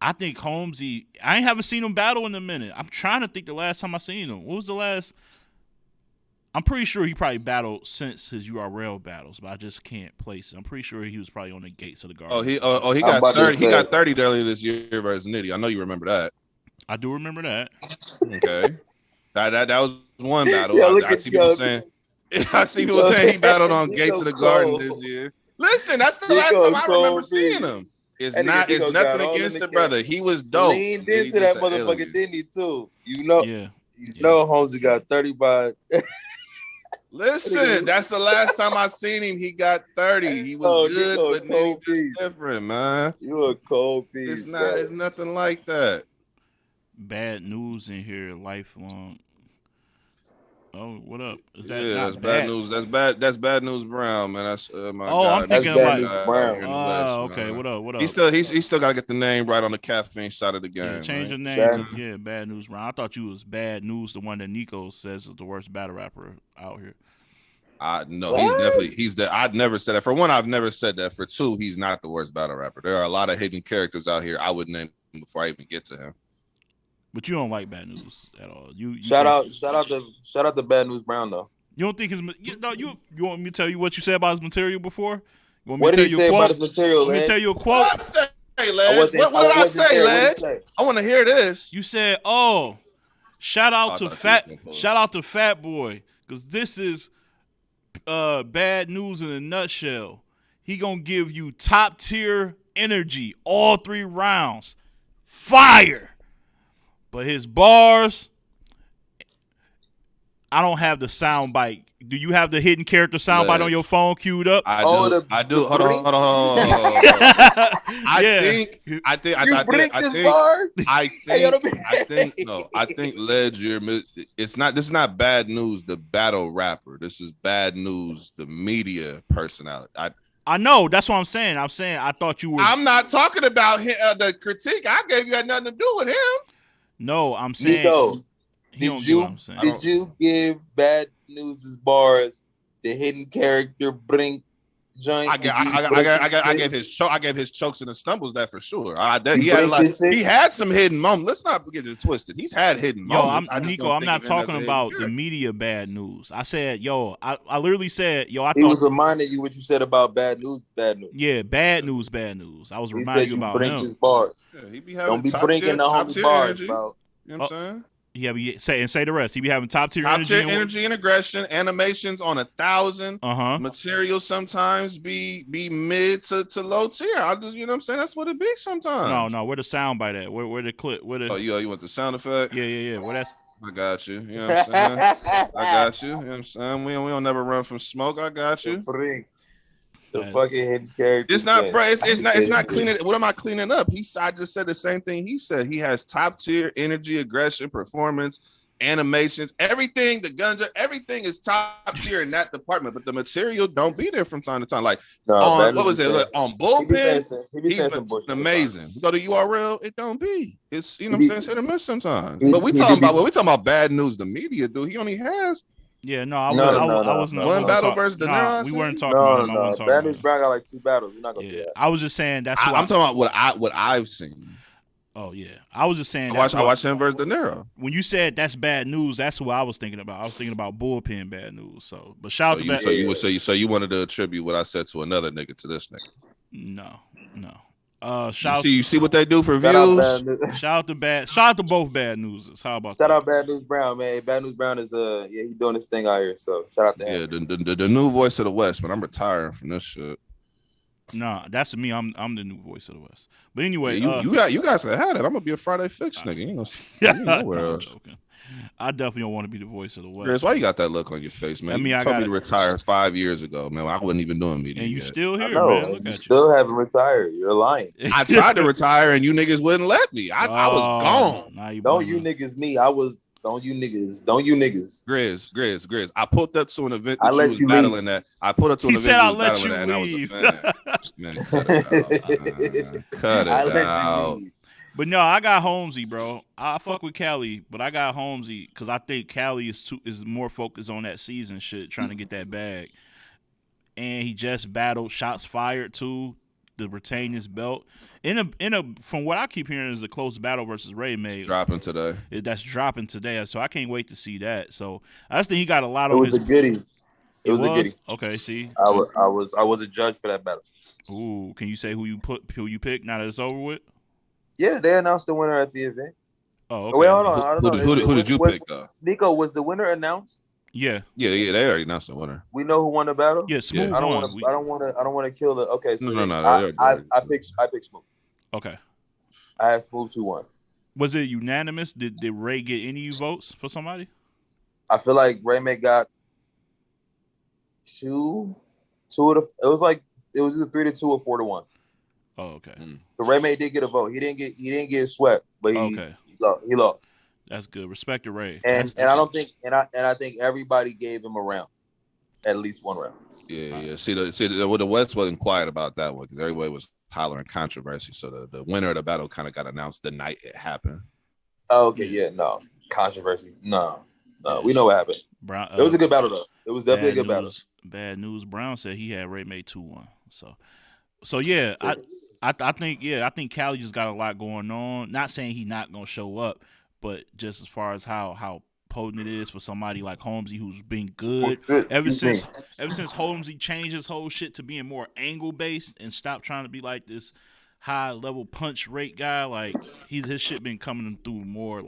I think Holmesy, I haven't seen him battle in a minute. I'm trying to think the last time I seen him. What was the last? I'm pretty sure he probably battled since his URL battles, but I just can't place it. I'm pretty sure he was probably on the gates of the garden. He got 30. He got 30 earlier this year versus Nitty. I know you remember that. I do remember that. Okay, that was one battle. I see people saying. I see people saying he battled on Gates of the Garden this year. Listen, that's the last time I remember seeing him. It's nothing against the brother. He was dope. Leaned into that motherfucker, didn't he? Too. You know. Yeah. know, Holmesy got 30 by. Listen, that's the last time I seen him. He got 30. He was good, but Nitty just different, man. You a cold piece. It's nothing like that. Bad news in here, lifelong. Oh, what up? Is that that's bad news. That's bad news, Brown, man. That's my God. I'm thinking that's like Brown. Oh, okay. What up? He still got to get the name right on the caffeine side of the game. Yeah, change right? your name. Yeah, Bad News Brown. I thought you was Bad News, the one that Nico says is the worst battle rapper out here. No, I'd never said that. For one, I've never said that. For two, he's not the worst battle rapper. There are a lot of hidden characters out here I would name before I even get to him. But you don't like Bad News at all. You shout out to Bad News Brown though. You don't think you want me to tell you what you said about his material before? You want me What to did he say about his material? Let me tell you a quote. What did I say, lad? I want to hear this. You said, "Oh, shout out to Fat Boy, because this is Bad News in a nutshell. He gonna give you top tier energy all 3 rounds, fire." But his bars, I don't have the sound bite. Do you have the hidden character sound bite on your phone queued up? I do. Hold on. I think Ledger. This is not Bad News, the battle rapper. This is Bad News, the media personality. I know. That's what I'm saying. I thought you were. I'm not talking about the critique I gave you had nothing to do with him. No, I'm saying. Nico, did you give Bad News' bars the hidden character Brink joint? I gave his chokes and the stumbles that for sure. He had some hidden moments. Let's not get it twisted. He's had hidden moments. I'm not talking about the media bad news. I said, I literally said, I he thought was reminding you what you said about bad news. Yeah, bad news. I was reminding you about him. His bars. Yeah, he be Don't be bringing the homie bars, bro. You know what I'm saying? Yeah, say the rest. He be having top tier energy and aggression, animations on 1,000. Uh-huh. Material sometimes be mid to low tier. I just, you know what I'm saying? That's what it be sometimes. No, where the sound bite at? Where the clip? You want the sound effect? Yeah. Where that's I got you. You know what I'm saying? I got you. You know what I'm saying? We don't never run from smoke. I got you. The fucking hidden character. It's not, bro. It's not cleaning. What am I cleaning up? I just said the same thing he said. He has top tier energy, aggression, performance, animations, everything. The guns, everything is top tier in that department. But the material don't be there from time to time. Like on bullpen, he's been amazing. You go to URL, it don't be. It's what I'm saying, it's hit or miss sometimes. But we talking about bad news. The media, dude. He only has. Yeah, I wasn't one battle versus De Niro. We weren't talking about him. Bad News Brown got like 2 battles. We're not gonna do that. I was just saying that's who I'm talking about what I've seen. Oh yeah, I was just saying. I watched him versus De Niro. When you said that's bad news, that's what I was thinking about. I was thinking about bullpen bad news. So, but shout out to bad. So you wanted to attribute what I said to another nigga to this nigga? No. You see what they do for views. Shout out to both bad newses. How about shout out Bad News Brown, man. Bad News Brown is he's doing this thing out here. So shout out to him. Yeah, the new voice of the West, but I'm retiring from this shit. Nah, that's me. I'm the new voice of the West. But anyway, you guys can have it. I'm gonna be a Friday Fix nigga. You know where else. Joking. I definitely don't want to be the voice of the West. Chris, why you got that look on your face, man? You told me to retire 5 years ago, man. I wasn't even doing media. And you still here, man. Look you still haven't retired. You're lying. I tried to retire and you niggas wouldn't let me. I was gone. Don't you niggas me. Don't you niggas. Grizz. I pulled up to an event that you was battling at. I pulled up to an event you was battling at, and I was a fan. Man, cut it out. But no, I got Holmesy, bro. I fuck with Cali, but I got Holmesy because I think Cali is more focused on that season shit, trying to get that bag. And he just battled Shots Fired too, to retain his belt. From what I keep hearing, is a close battle versus Ray May. It's dropping today. That's dropping today, so I can't wait to see that. So I just think he got a lot of. It was a goodie. It was a goodie. Okay, see, I was a judge for that battle. Ooh, can you say who you picked? Now that it's over with. Yeah, they announced the winner at the event. Oh, okay. Wait, hold on. I don't know. Who did you pick, though? Nico, was the winner announced? Yeah. They already announced the winner. We know who won the battle. Yeah, Smooth. I don't want to kill the. Okay, so no. I picked Smooth. Okay. I had Smooth 2-1. Was it unanimous? Did Ray get any votes for somebody? I feel like Ray May got two of the. It was either 3-2 or 4-1. Oh, okay. So Ray May did get a vote. He didn't get swept, but he lost. That's good. Respect to Ray. And I think everybody gave him a round, at least one round. Yeah. See, the West wasn't quiet about that one because everybody was hollering controversy. So the winner of the battle kind of got announced the night it happened. Oh, okay. Yeah. No controversy. No. We know what happened. Brown, it was a good battle though. It was definitely a good battle. Bad news. Brown said he had Ray May 2-1. So yeah. I think Cali just got a lot going on. Not saying he's not gonna show up, but just as far as how potent it is for somebody like Holmesy who's been good ever since Holmesy changed his whole shit to being more angle based and stopped trying to be like this high level punch rate guy. Like his shit been coming through more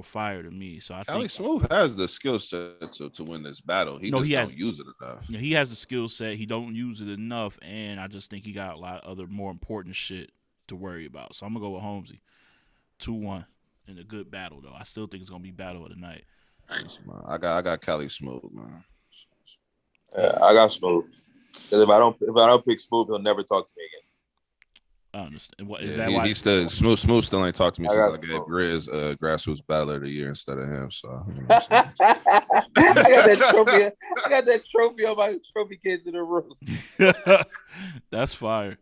fire to me. So I think Smooth has the skill set to win this battle. He don't use it enough. He has the skill set. He don't use it enough, and I just think he got a lot of other more important shit to worry about. So I'm gonna go with Holmesy, 2-1 in a good battle though. I still think it's gonna be battle of the night. Thanks, man. I got Cali Smooth, man. Yeah, I got Smooth. Because if I don't pick Smooth, he'll never talk to me again. I understand. What, is that why? He still Smooth still ain't talked to me since I gave Griz Grassroots Battler of the Year instead of him. So I got that trophy on my trophy case in the room. That's fire.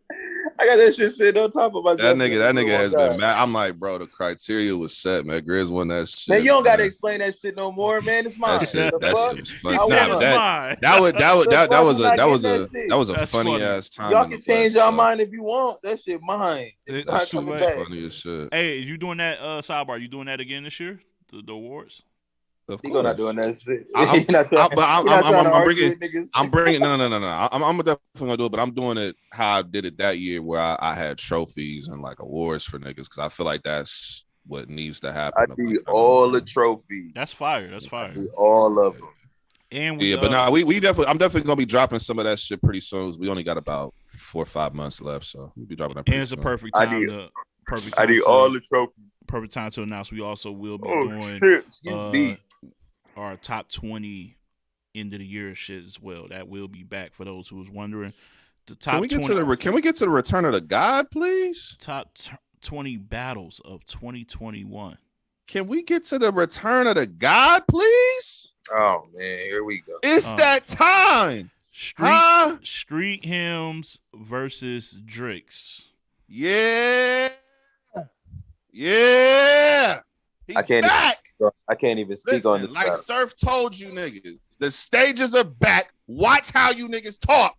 I got that shit sitting on top of my That nigga has been mad. I'm like, bro, the criteria was set, man. Griz won that shit. Man, you don't gotta explain that shit no more, man. It's mine. That shit was funny. He said it's mine. That was a That's funny funny. ass time. Y'all can change your mind if you want. That shit mine. It's not too coming late. back. Funny as shit. Hey, you doing that sidebar? You doing that again this year? The awards? Of He course. not doing that shit. I'm bringing. No. I'm definitely gonna do it, but I'm doing it how I did it that year, where I had trophies and like awards for niggas, because I feel like that's what needs to happen. I need all the trophies. That's fire. That's fire. I need all of them. And we, but now we definitely. I'm definitely gonna be dropping some of that shit pretty soon. We only got about 4 or 5 months left, so we'll be dropping that. And it's a perfect time. I need all the trophies. Perfect time to announce we also will be doing our top 20 end of the year shit as well. That will be back for those who was wondering. The top Can we get to the return of the God, please? Top 20 battles of 2021. Can we get to the return of the God, please? Oh man, here we go. It's that time. Street Hymns versus Drix. Yeah. He's I can't back. I can't even speak on this. Like Surf told you niggas, the stages are back. Watch how you niggas talk.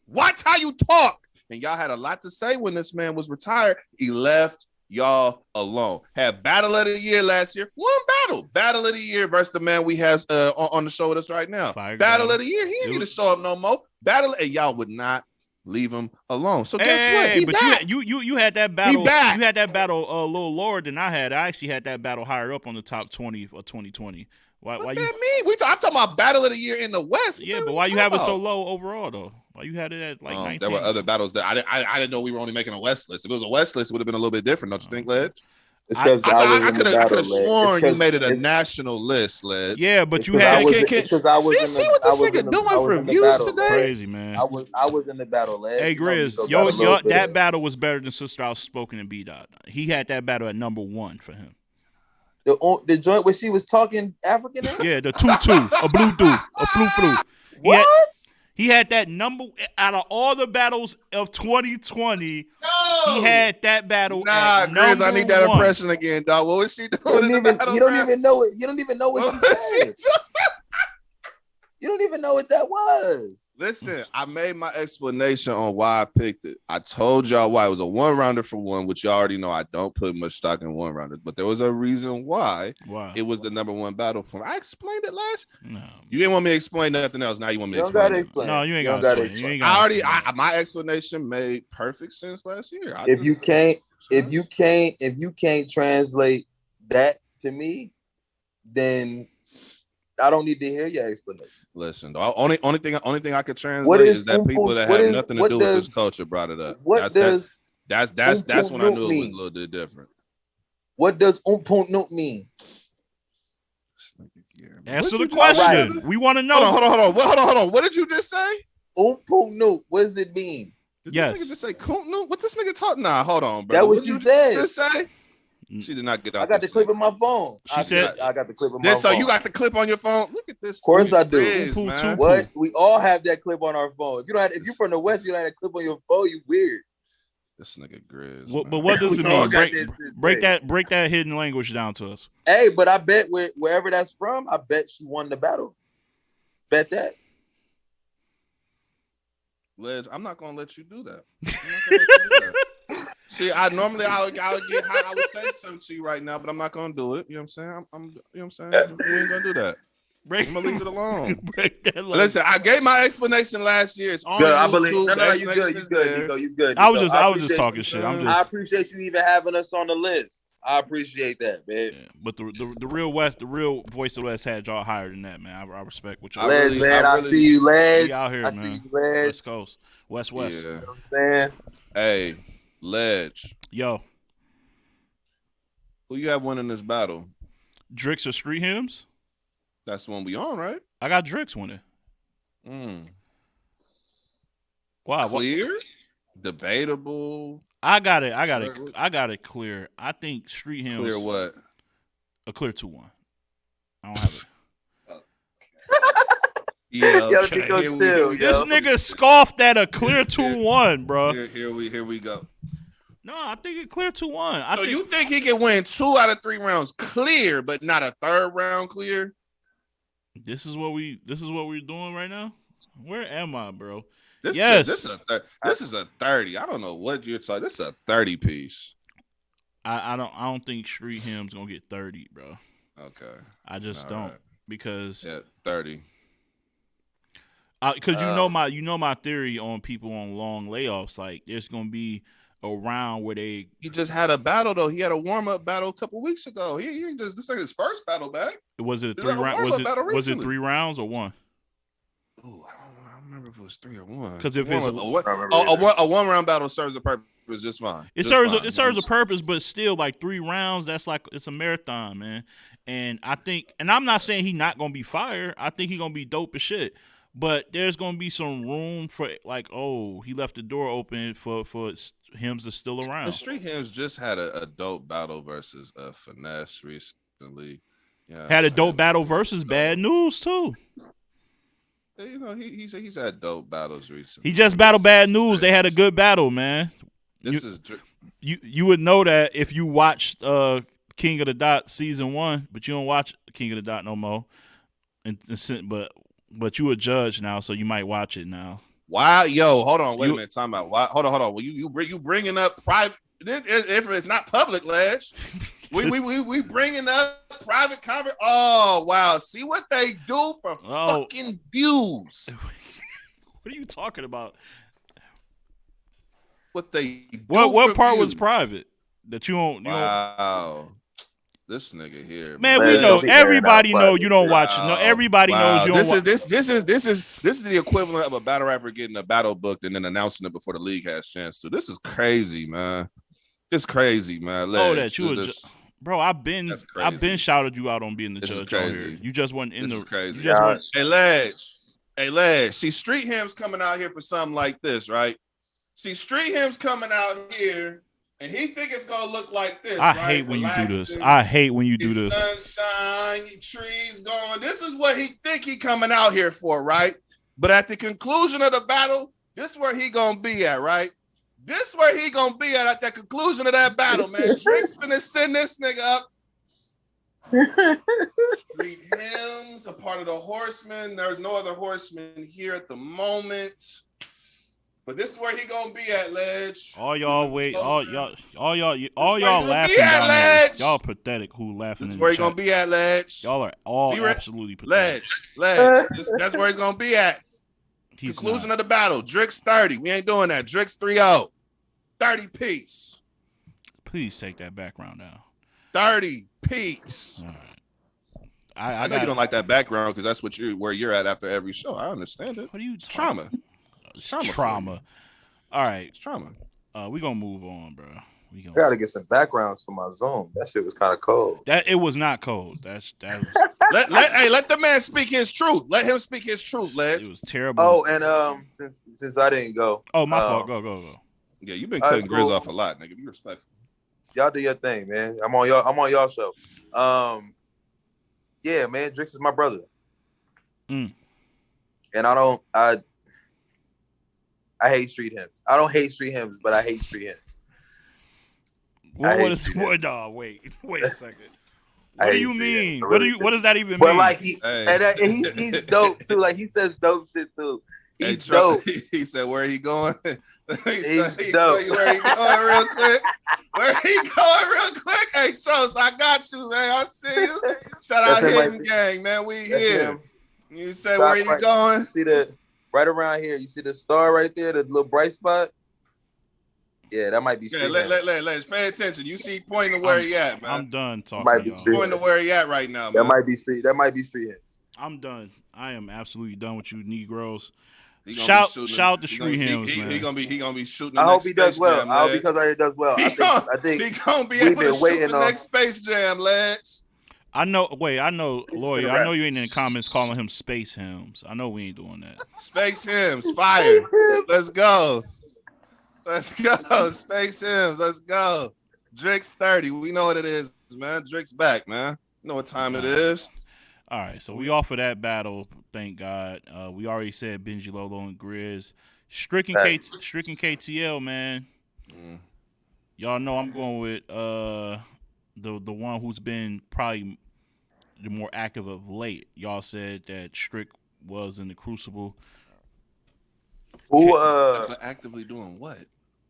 Watch how you talk. And y'all had a lot to say when this man was retired. He left y'all alone. Had Battle of the Year last year. One battle. Battle of the Year versus the man we have on the show with us right now. Battle of the Year. He didn't need to show up no more. And y'all would not leave him alone. So guess what? He back. You had that battle. He back. You had that battle a little lower than I had. I actually had that battle higher up on the top 20 of 2020. Why What you? that mean? I'm talking about Battle of the Year in the West. Yeah, but why you have it so low overall though? Why you had it at like 19? There were other battles that I didn't know we were only making a West list. If it was a West list, it would have been a little bit different, don't you think, Ledge? It's because I could have sworn you made it a national list, Ledge. Yeah, but you had. See what this nigga doing for views today? Crazy, man. I was in the battle, Ledge. Hey, Griz, that battle was better than Sister Outspoken and B-Dot. He had that battle at number 1 for him. The joint where she was talking African? Yeah, the 2-2, a blue do, a flu. What? He had that number out of all the battles of 2020. He had that battle. Nah, Griz, I need that impression again, dog. What was she doing? You don't even know it. You don't even know what she said. You don't even know what that was. Listen, I made my explanation on why I picked it. I told y'all why it was a 1-rounder for one, which y'all already know I don't put much stock in 1-rounders, but there was a reason why it was the number 1 battle for me. I explained it last. No, you didn't want me to explain nothing else. Now you want me to explain it. No, you ain't got to explain. My explanation made perfect sense last year. If you can't translate that to me, then I don't need to hear your explanation. Listen, the only thing I could translate is that people that have nothing to do with this culture brought it up. That's when I knew it was a little bit different. What does umpunt mean? Answer the question. Right. We want to know. Hold on. What did you just say? Umpunt. What does it mean? Did this nigga just say kuntnu? What this nigga talking? Nah, hold on, bro. That what you said. Just say? She did not get out. I got the clip on my phone. She said, I got the clip on my phone. So you got the clip on your phone? Look at this. Of course I do. Man. What? We all have that clip on our phone. If you're from the West, you don't have that clip on your phone. You weird. This nigga Griz. But what does it mean? Break that hidden language down to us. Hey, but I bet wherever that's from, I bet she won the battle. Bet that. Ledge, I'm not gonna let you do that. See, I would say something to you right now, but I'm not gonna do it. You know what I'm saying? You know what I'm saying? We ain't gonna do that. I'm gonna leave it alone. Listen, I gave my explanation last year. It's on YouTube. You good. I was just talking shit. I appreciate you even having us on the list. I appreciate that, man. Yeah, but the real West, the real voice of the West had y'all higher than that, man. I respect what y'all. I see you, Ledge. Out here, man. See you, Ledge. West Coast, West. Yeah. You know what I'm saying? Hey, Ledge. Yo. Who you have winning this battle? Drix or Street Hymns? That's the one we on, right? I got Drix winning. Wow. Clear? Debatable? I got it clear. I think Street Hymns. Clear what? A clear 2-1. I don't have it. Yeah, Yo, okay. Chico, Here we chill, go. This nigga scoffed at a clear 2-1, bro. Here we go. No, I think it clear 2-1. So you think he can win 2 out of 3 rounds clear, but not a 3rd round clear? This is what we're doing right now? Where am I, bro? This is a 30. I don't know what you're talking. This is a 30 piece. I don't think Street Him's gonna get 30, bro. Okay. I just All don't right. because 30. Because you know my theory on people on long layoffs. Like there's gonna be a round where they. He just had a battle though. He had a warm up battle a couple weeks ago. He just this is his first battle back. Was it 3 rounds? Was it 3 rounds or 1? Ooh, I don't remember if it was 3 or 1. Because if it's a 1 round battle serves a purpose just fine. It serves a purpose, but still, like 3 rounds, that's like it's a marathon, man. And I think, and I'm not saying he's not gonna be fired. I think he's gonna be dope as shit. But there's gonna be some room for like, oh, he left the door open for Hims to still around. The Street Hims just had a dope battle versus Finesse recently. Yeah, had a dope battle versus Bad News too. You know, he's had dope battles recently. He just battled Bad News. They had a good battle, man. You would know that if you watched King of the Dot season 1, but you don't watch King of the Dot no more. But you a judge now, so you might watch it now. Wow, yo, hold on, wait a minute, time out. Hold on. Well, you bringing up private? If it's not public, Ledge, we bringing up private conversation. Oh wow, see what they do for fucking views. What are you talking about? What they do what part views. was private that you don't? Wow. This nigga here, man. We know everybody know you don't watch it. No, everybody knows you don't. This is the equivalent of a battle rapper getting a battle booked and then announcing it before the league has a chance to. This is crazy, man. It's crazy, man. Bro, I've been shouted you out on being the judge out here. You just wasn't in the. Crazy. Hey, Ledge. See, Street Him's coming out here for something like this, right? See, Street Him's coming out here. And he think it's gonna look like this. I hate when you do this. I hate when you do this. Sunshine, trees going. This is what he think he coming out here for, right? But at the conclusion of the battle, this is where he gonna be at, right? This is where he gonna be at the conclusion of that battle, man. Drake's finna send this nigga up. Street Hymns, a part of the Horsemen. There's no other Horsemen here at the moment. But this is where he gonna be at, Ledge. All y'all laughing down there. Y'all pathetic who laughing. That's where he gonna be at, Ledge. Y'all are all absolutely pathetic. Ledge. That's where he's gonna be at. Conclusion of the battle. Drix 30. We ain't doing that. Drix 3-0. 30 piece. Please take that background down. 30 piece. Right. I know you don't like that background because that's where you're at after every show. I understand it. What are you trauma? Trauma. All right. It's trauma. We gonna move on, bro. I gotta get some backgrounds for my Zoom. That shit was kind of cold. It was not cold. That was... let the man speak his truth. Let him speak his truth, Ledge. It was terrible. Oh, and since I didn't go. Oh, my fault. Go. Yeah, you've been cutting Griz off a lot, nigga. Be respectful. Y'all do your thing, man. I'm on y'all show. Yeah, man. Drix is my brother. And I hate Street Hymns. I don't hate Street Hymns, but I hate Street Hymns. Wait a second. What do you mean? What does that even mean? But like he's dope too. Like he says dope shit too. He's dope. He said, "Where he going?" He's dope. Where he going real quick? Hey, Charles, I got you, man. I see you. Shout out Hidden Gang, man. We here. You say where you going? See the right around here. You see the star right there, the little bright spot. Yeah, that might be. Yeah, let's pay attention. You see, pointing to where he at, man. I'm done talking. Pointing to where he at right now, man. That might be street. That might be street hit. I'm done. I am absolutely done with you, Negroes. Shout the Street Hymns, man. He gonna be shooting. I hope he does well. I hope because he does well. I think he gonna be able to shoot the next Space Jam, Lex. I know, Lawyer. I know you ain't in the comments calling him Space Hymns. I know we ain't doing that. Space Hymns, fire. Let's go. Space Hymns, let's go. Drix 30. We know what it is, man. Drix back, man. You know what time it is. All right, so we off of that battle. Thank God. We already said Benji Lolo and Griz. Stricken KTL, man. Y'all know I'm going with the one who's been probably the more active of late. Y'all said that Strick was in the Crucible. Who But actively doing what?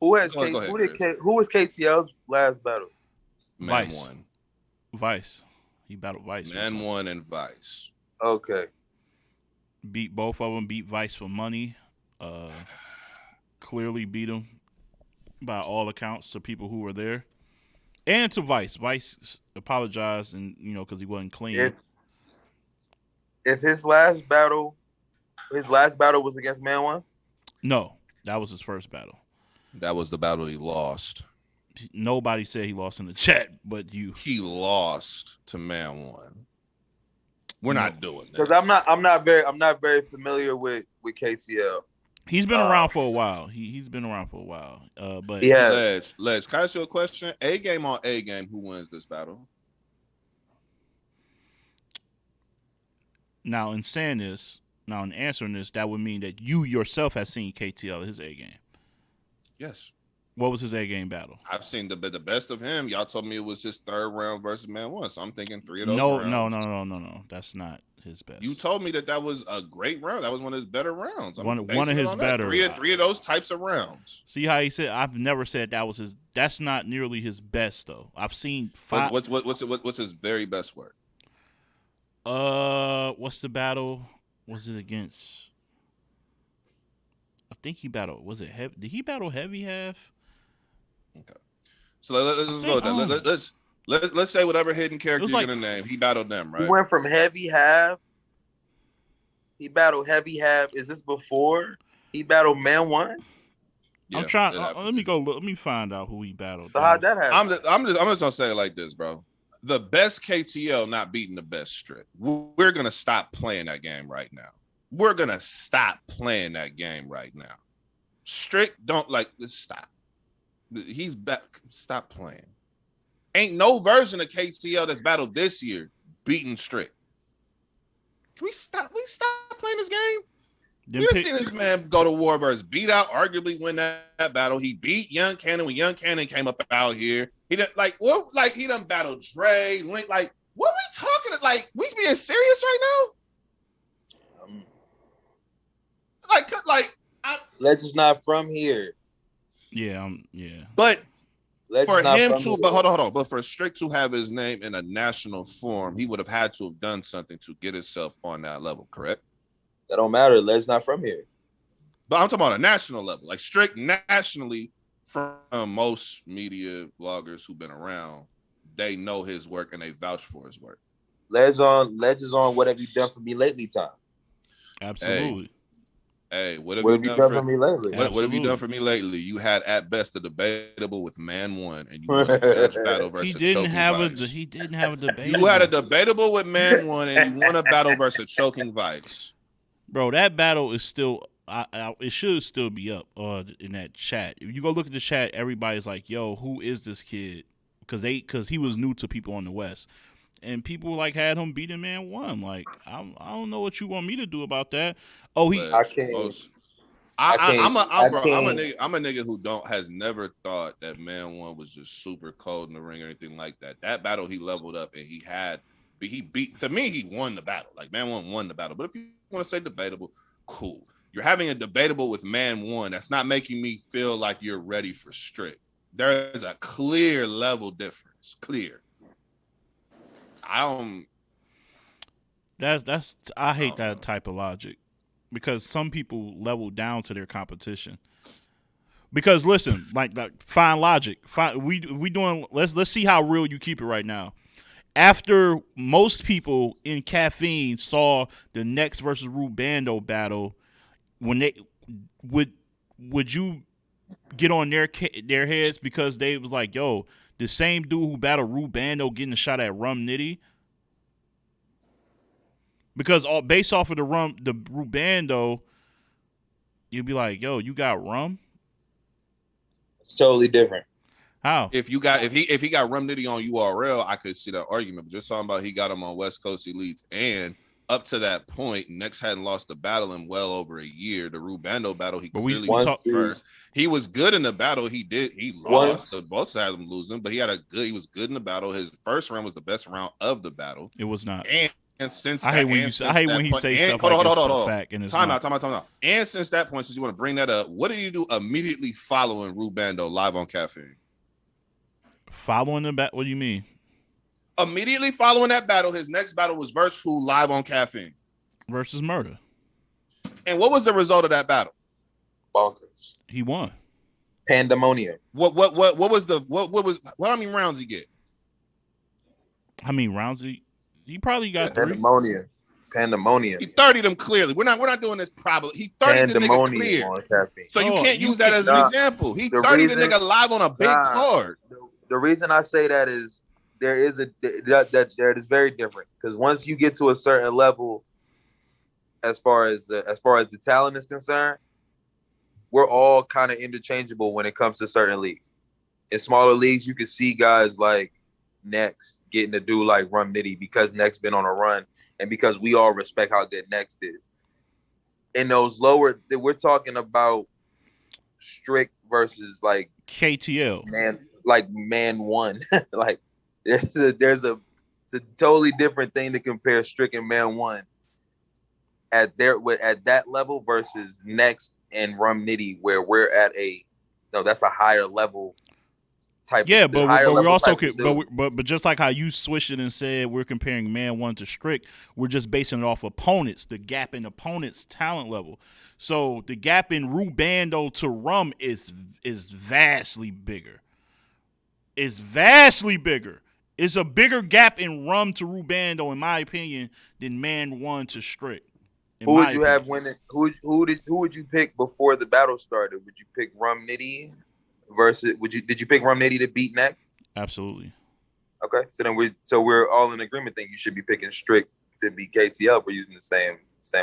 who has Go ahead, who was KTL's last battle? Man Vice. won. Vice. He battled Vice. Man won and Vice. Okay. Beat both of them. Beat Vice for money. Clearly beat him by all accounts to people who were there, and to Vice. Vice apologized, and because he wasn't clean. If his last battle was against Man One. No, that was his first battle. That was the battle he lost. Nobody said he lost in the chat, but you. He lost to Man One. We're not doing that because I'm not very familiar with KTL. He's been around for a while. He's been around for a while. But yeah. Ledge, can I ask you a question? A game on A game, who wins this battle? Now, in answering this, that would mean that you yourself have seen KTL his A game. Yes. What was his A game battle? I've seen the best of him. Y'all told me it was his third round versus Man One, so I'm thinking 3 of those rounds. No. That's not his best. You told me that was a great round. That was one of his better rounds. One of his better. Three of those types of rounds. See how he said? I've never said that was his. That's not nearly his best though. I've seen 5. What's his very best work? What's the battle? Was it against? I think he battled. Was it heavy? Did he battle Heavy Half? Okay. So let's go with that. Let's say whatever hidden character you're gonna name. He battled them, right? He went from Heavy Half. He battled Heavy Half. Is this before he battled Man One? Yeah, I'm trying. Let me go. Let me find out who he battled. So how'd that happen? I'm just gonna say it like this, bro. The best KTL not beating the best Strick. We're gonna stop playing that game right now. We're gonna stop playing that game right now. Strick don't like this. Stop. He's back. Stop playing. Ain't no version of KTL that's battled this year beating Strick. Can we stop? We stop playing this game. We done seen this man go to war versus beat out, arguably win that battle. He beat Young Cannon when Young Cannon came up out here. He done he done battled Dre, Link. Like, what we talking? Like, we being serious right now? Ledge is not from here. Yeah, But Ledge for him to, here. but hold on. But for Strick to have his name in a national forum, he would have had to have done something to get himself on that level, correct? That don't matter. Ledge not from here. But I'm talking about a national level, like Strick nationally. From most media bloggers who've been around, they know his work and they vouch for his work. Ledge is on what have you done for me lately time. Absolutely. Hey, what have you done for me lately? What have you done for me lately? You had at best a debatable with Man One, and you won a judge battle versus He didn't have a debatable. You had a debatable with Man One, and you won a battle versus choking Vice. Bro, that battle is still. It should still be up in that chat. If you go look at the chat, everybody's like, "Yo, who is this kid?" Because he was new to people on the West, and people had him beating Man One. Like, I don't know what you want me to do about that. Oh, I can't. I'm a nigga who has never thought that Man One was just super cold in the ring or anything like that. That battle he leveled up and he beat. To me, he won the battle. Like, Man One won the battle. But if you want to say debatable, cool. You're having a debatable with Man One. That's not making me feel like you're ready for Strick. There is a clear level difference. Clear. I hate that type of logic, because some people level down to their competition. Because listen, like fine logic. We doing. Let's see how real you keep it right now. After most people in Caffeine saw the Next versus Rubando battle, when they would you get on their heads because they was like, yo, the same dude who battled Rubando getting a shot at Rum Nitty? Because based off of the Rubando, you'd be like, yo, you got Rum? It's totally different. How? If he got Rum Nitty on URL, I could see that argument. But you're talking about he got him on West Coast Elites, and up to that point, Nex hadn't lost a battle in well over a year. The Rubando battle, he clearly talked first. He was good in the battle. He lost. The both sides of him losing, but he was good in the battle. His first round was the best round of the battle. It was not. And since I hate when you say stuff like this for a fact, and it's time out. And since that point, since you want to bring that up, what did you do immediately following Rubando live on Caffeine? Following the battle? What do you mean? Immediately following that battle, his next battle was versus who live on Caffeine? Versus Murder. And what was the result of that battle? Bonkers. He won. Pandemonium. What how many rounds he get? How many rounds he probably got 3. Pandemonium. He 30 them clearly. We're not doing this probably. He 30 the nigga clear. So you can't use that as an example. He 30 the nigga live on a big card. The reason I say that is there is very different, because once you get to a certain level, as far as the talent is concerned, we're all kind of interchangeable when it comes to certain leagues. In smaller leagues, you can see guys like Nex getting to do like Rum Nitty because Nex been on a run and because we all respect how good Nex is. In those lower, we're talking about Strict versus like KTL. Man one. Like it's a totally different thing to compare Strict and Man one at that level versus Next and Rum Nitty, where we're at that's a higher level type. Yeah, but we also could, but just like how you switched it and said we're comparing Man one to Strict, we're just basing it off opponents, the gap in opponents' talent level. So the gap in Rubando to Rum is vastly bigger. It's vastly bigger. It's a bigger gap in Rum to Rubando, in my opinion, than Man one to Strict. Who would you have winning? Who would you pick before the battle started? Would you pick Rum Nitty versus? Did you pick Rum Nitty to beat Nex? Absolutely. Okay, so we're all in agreement that you should be picking Strict to beat KTL. We're using the same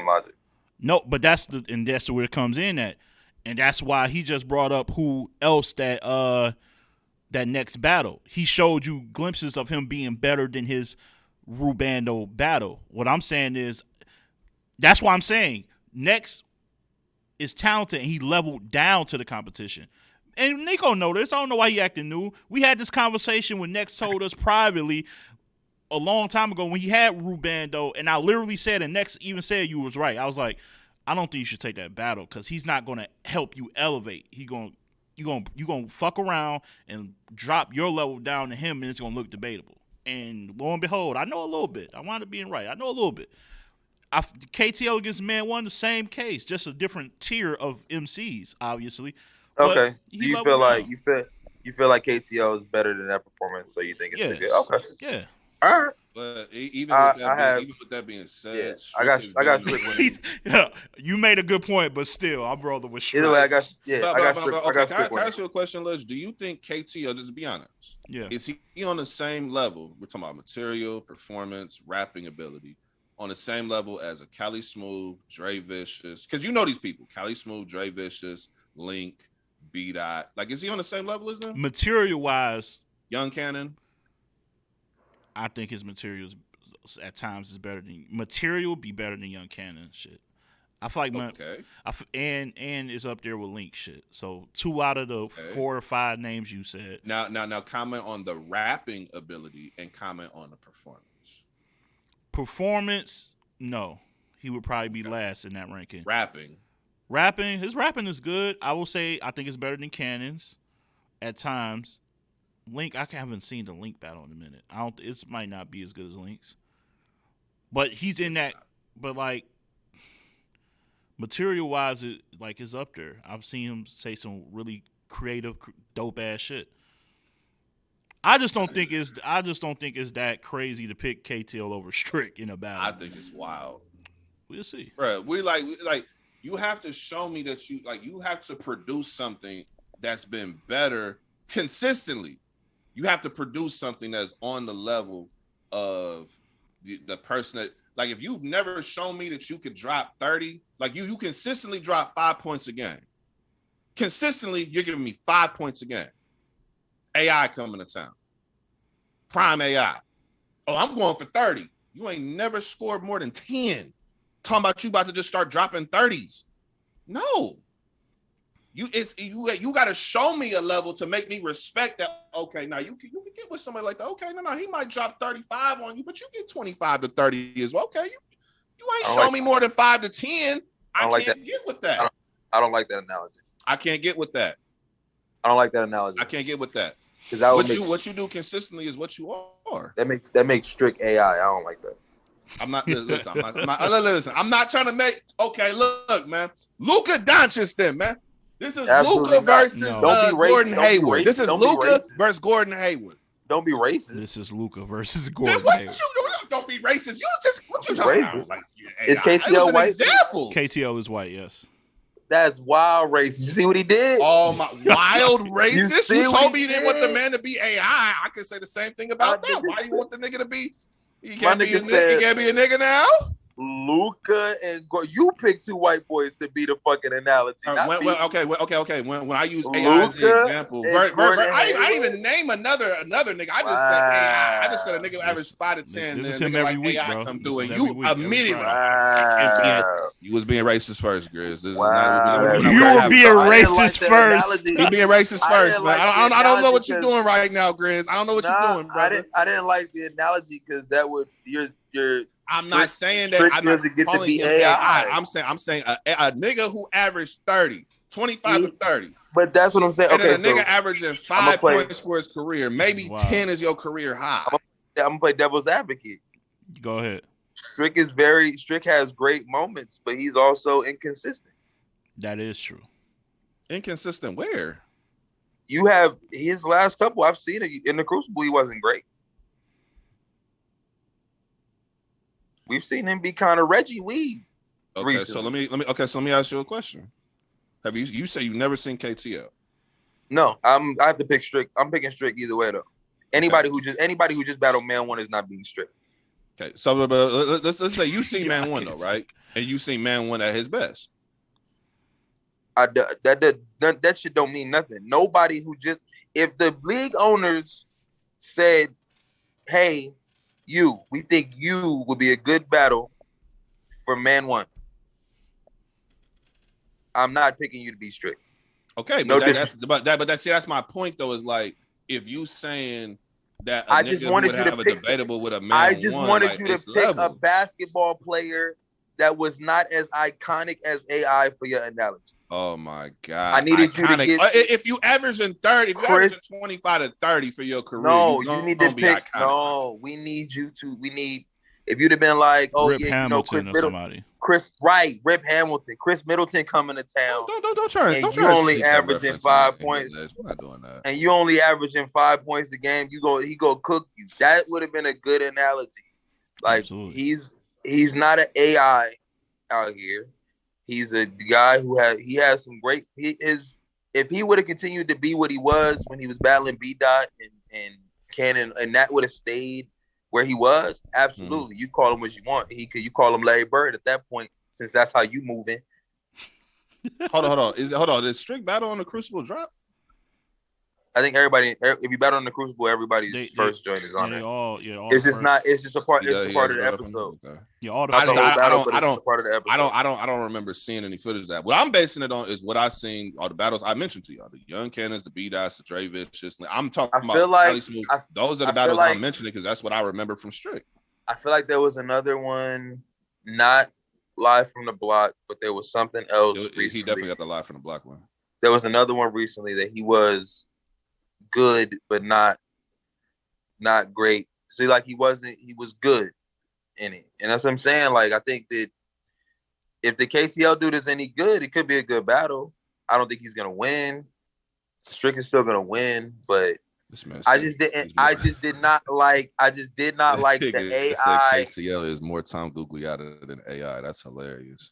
logic. No, but that's where it comes in at, and that's why he just brought up who else that next battle. He showed you glimpses of him being better than his Rubando battle. What I'm saying is, that's why I'm saying Nex is talented and he leveled down to the competition. And Nico know this. I don't know why he acting new. We had this conversation when Nex told us privately a long time ago when he had Rubando, and I literally said, and Nex even said you was right. I was like, I don't think you should take that battle because he's not going to help you elevate. You gonna fuck around and drop your level down to him, and it's gonna look debatable. And lo and behold, I know a little bit. I wound up being right. I know a little bit. KTL against Man One, the same case, just a different tier of MCs, obviously. Okay, so you feel like KTL is better than that performance, so you think it's good? Okay, yeah. All right. But even with that being said, yeah, I got Strict. Yeah, you made a good point, but still, I'm brother with Strict. Either way, I got Strict. Can I ask you a question, Les? Do you think KTL, just be honest, is he on the same level? We're talking about material, performance, rapping ability, on the same level as a Cali Smooth, Dre Vicious? Because you know these people, Cali Smooth, Dre Vicious, Link, B-Dot. Like, is he on the same level as them? Material-wise, Young Cannon? I think his material at times is better than material. Be better than Young Cannon shit. I feel like and it's up there with Link shit. So 2 out of the 4 or 5 names you said. Now comment on the rapping ability and comment on the performance. Performance, no, he would probably be last in that ranking. His rapping is good. I will say I think it's better than Cannon's at times. Link, I haven't seen the Link battle in a minute. It might not be as good as Link's, but he's in that. But like material wise, it's up there. I've seen him say some really creative, dope ass shit. I just don't think it's that crazy to pick KTL over Strict in a battle. I think it's wild. We'll see, bro. We like you have to show me that you have to produce something that's been better consistently. You have to produce something that's on the level of the person that, like, if you've never shown me that you could drop 30, like you consistently drop 5 points a game. Consistently, you're giving me 5 points a game. AI coming to town. Prime AI. Oh, I'm going for 30. You ain't never scored more than 10. Talking about you about to just start dropping 30s. No. You got to show me a level to make me respect that. Okay, now you can get with somebody like that. Okay, no, he might drop 35 on you, but you get 25 to 30 as well. Okay, you ain't show me more than 5 to 10. I can't get with that. I don't like that analogy. I can't get with that. I don't like that analogy. I can't get with that. Because what you do consistently is what you are. That makes strict AI. I don't like that. I'm not listen. I'm not trying to make. Okay, look, man. Luka Doncic, then, man. This is Luka versus Gordon Hayward. This is Luka versus Gordon Hayward. Don't be racist. This is Luka versus Gordon Hayward. Don't be racist. What you talking about? Like, is KTO white? Example. KTO is white. Yes. That's wild racist. You see what he did? Oh my, wild racist! You told me you didn't want the man to be AI. I could say the same thing about that. Why you want the nigga to be? He can't be a nigga now. Luka and you picked two white boys to be the fucking analogy. Okay. When I use AI as the example, I didn't even name another nigga. I just said AI. I just said a nigga average 5 to 10. This is him every week, AI bro. come through and you immediately. You was being racist first, Griz. You were being racist first. You being racist first, man. I don't know what you're doing right now, Griz. I don't know what you're doing, brother. I didn't like the analogy because that would you're. I'm not saying that I'm not calling him AI. I'm saying a nigga who averaged 30, 25 to 30. But that's what I'm saying. And then a nigga averaging 5 points for his career. Maybe 10 is your career high. I'm gonna play devil's advocate. Go ahead. Strick has great moments, but he's also inconsistent. That is true. Inconsistent where? You have his last couple. I've seen it in the Crucible. He wasn't great. We've seen him be kind of Reggie Weed. Okay, recently. So let me ask you a question. Have you say you've never seen KTL? No, I have to pick Strick. I'm picking Strick either way though. Anybody who just battled Man 1 is not being Strick. Okay, so let's say you seen Man 1 though, right? And you seen Man 1 at his best. That shit don't mean nothing. Nobody who just if the league owners said, "Hey, we think you would be a good battle for Man 1." I'm not picking you to be strict. Okay, but that's my point though. Is like if you saying that I just wanted you to have a debatable with a Man 1. I just wanted you to pick a basketball player that was not as iconic as AI for your analogy. Oh my God! I needed you to get. If you averaging 30, if you averaging 25 to 30 for your career, no, you need to pick. Iconic. No, we need you to. We need. If you'd have been like, oh Rip yeah, Hamilton Chris Middleton, somebody. Rip Hamilton, Chris Middleton coming to town. Don't try. And don't you try only averaging 5 points. We're not doing that. And you only averaging 5 points a game. He go cook you. That would have been a good analogy. Like Absolutely. He's not an AI out here. He's a guy who has some great. If he would have continued to be what he was when he was battling B-Dot and Cannon, and that would have stayed where he was, absolutely. You call him what you want. You call him Larry Bird at that point, since that's how you moving. Hold on. Did Strick battle on the Crucible drop? I think everybody, if you battle on the Crucible, everybody's first joint is on there. All it's just not. It's just a part. It's a part of the episode. Okay. Yeah, all the I don't remember seeing any footage of that. What I'm basing it on is what I seen. All the battles I mentioned to y'all: the Young Cannons, the B-Dots, the Dre Vicious. I'm talking about those are the battles I'm mentioning because that's what I remember from Strick. I feel like there was another one, not live from the block, but there was something else. He definitely got the live from the block one. There was another one recently that he was good, but not great. See, like he was good in it. And that's what I'm saying. Like, I think that if the KTL dude is any good, it could be a good battle. I don't think he's gonna win. Strick is still gonna win, but I just did not like the AI. KTL is more Tom Gugliotta than AI. That's hilarious.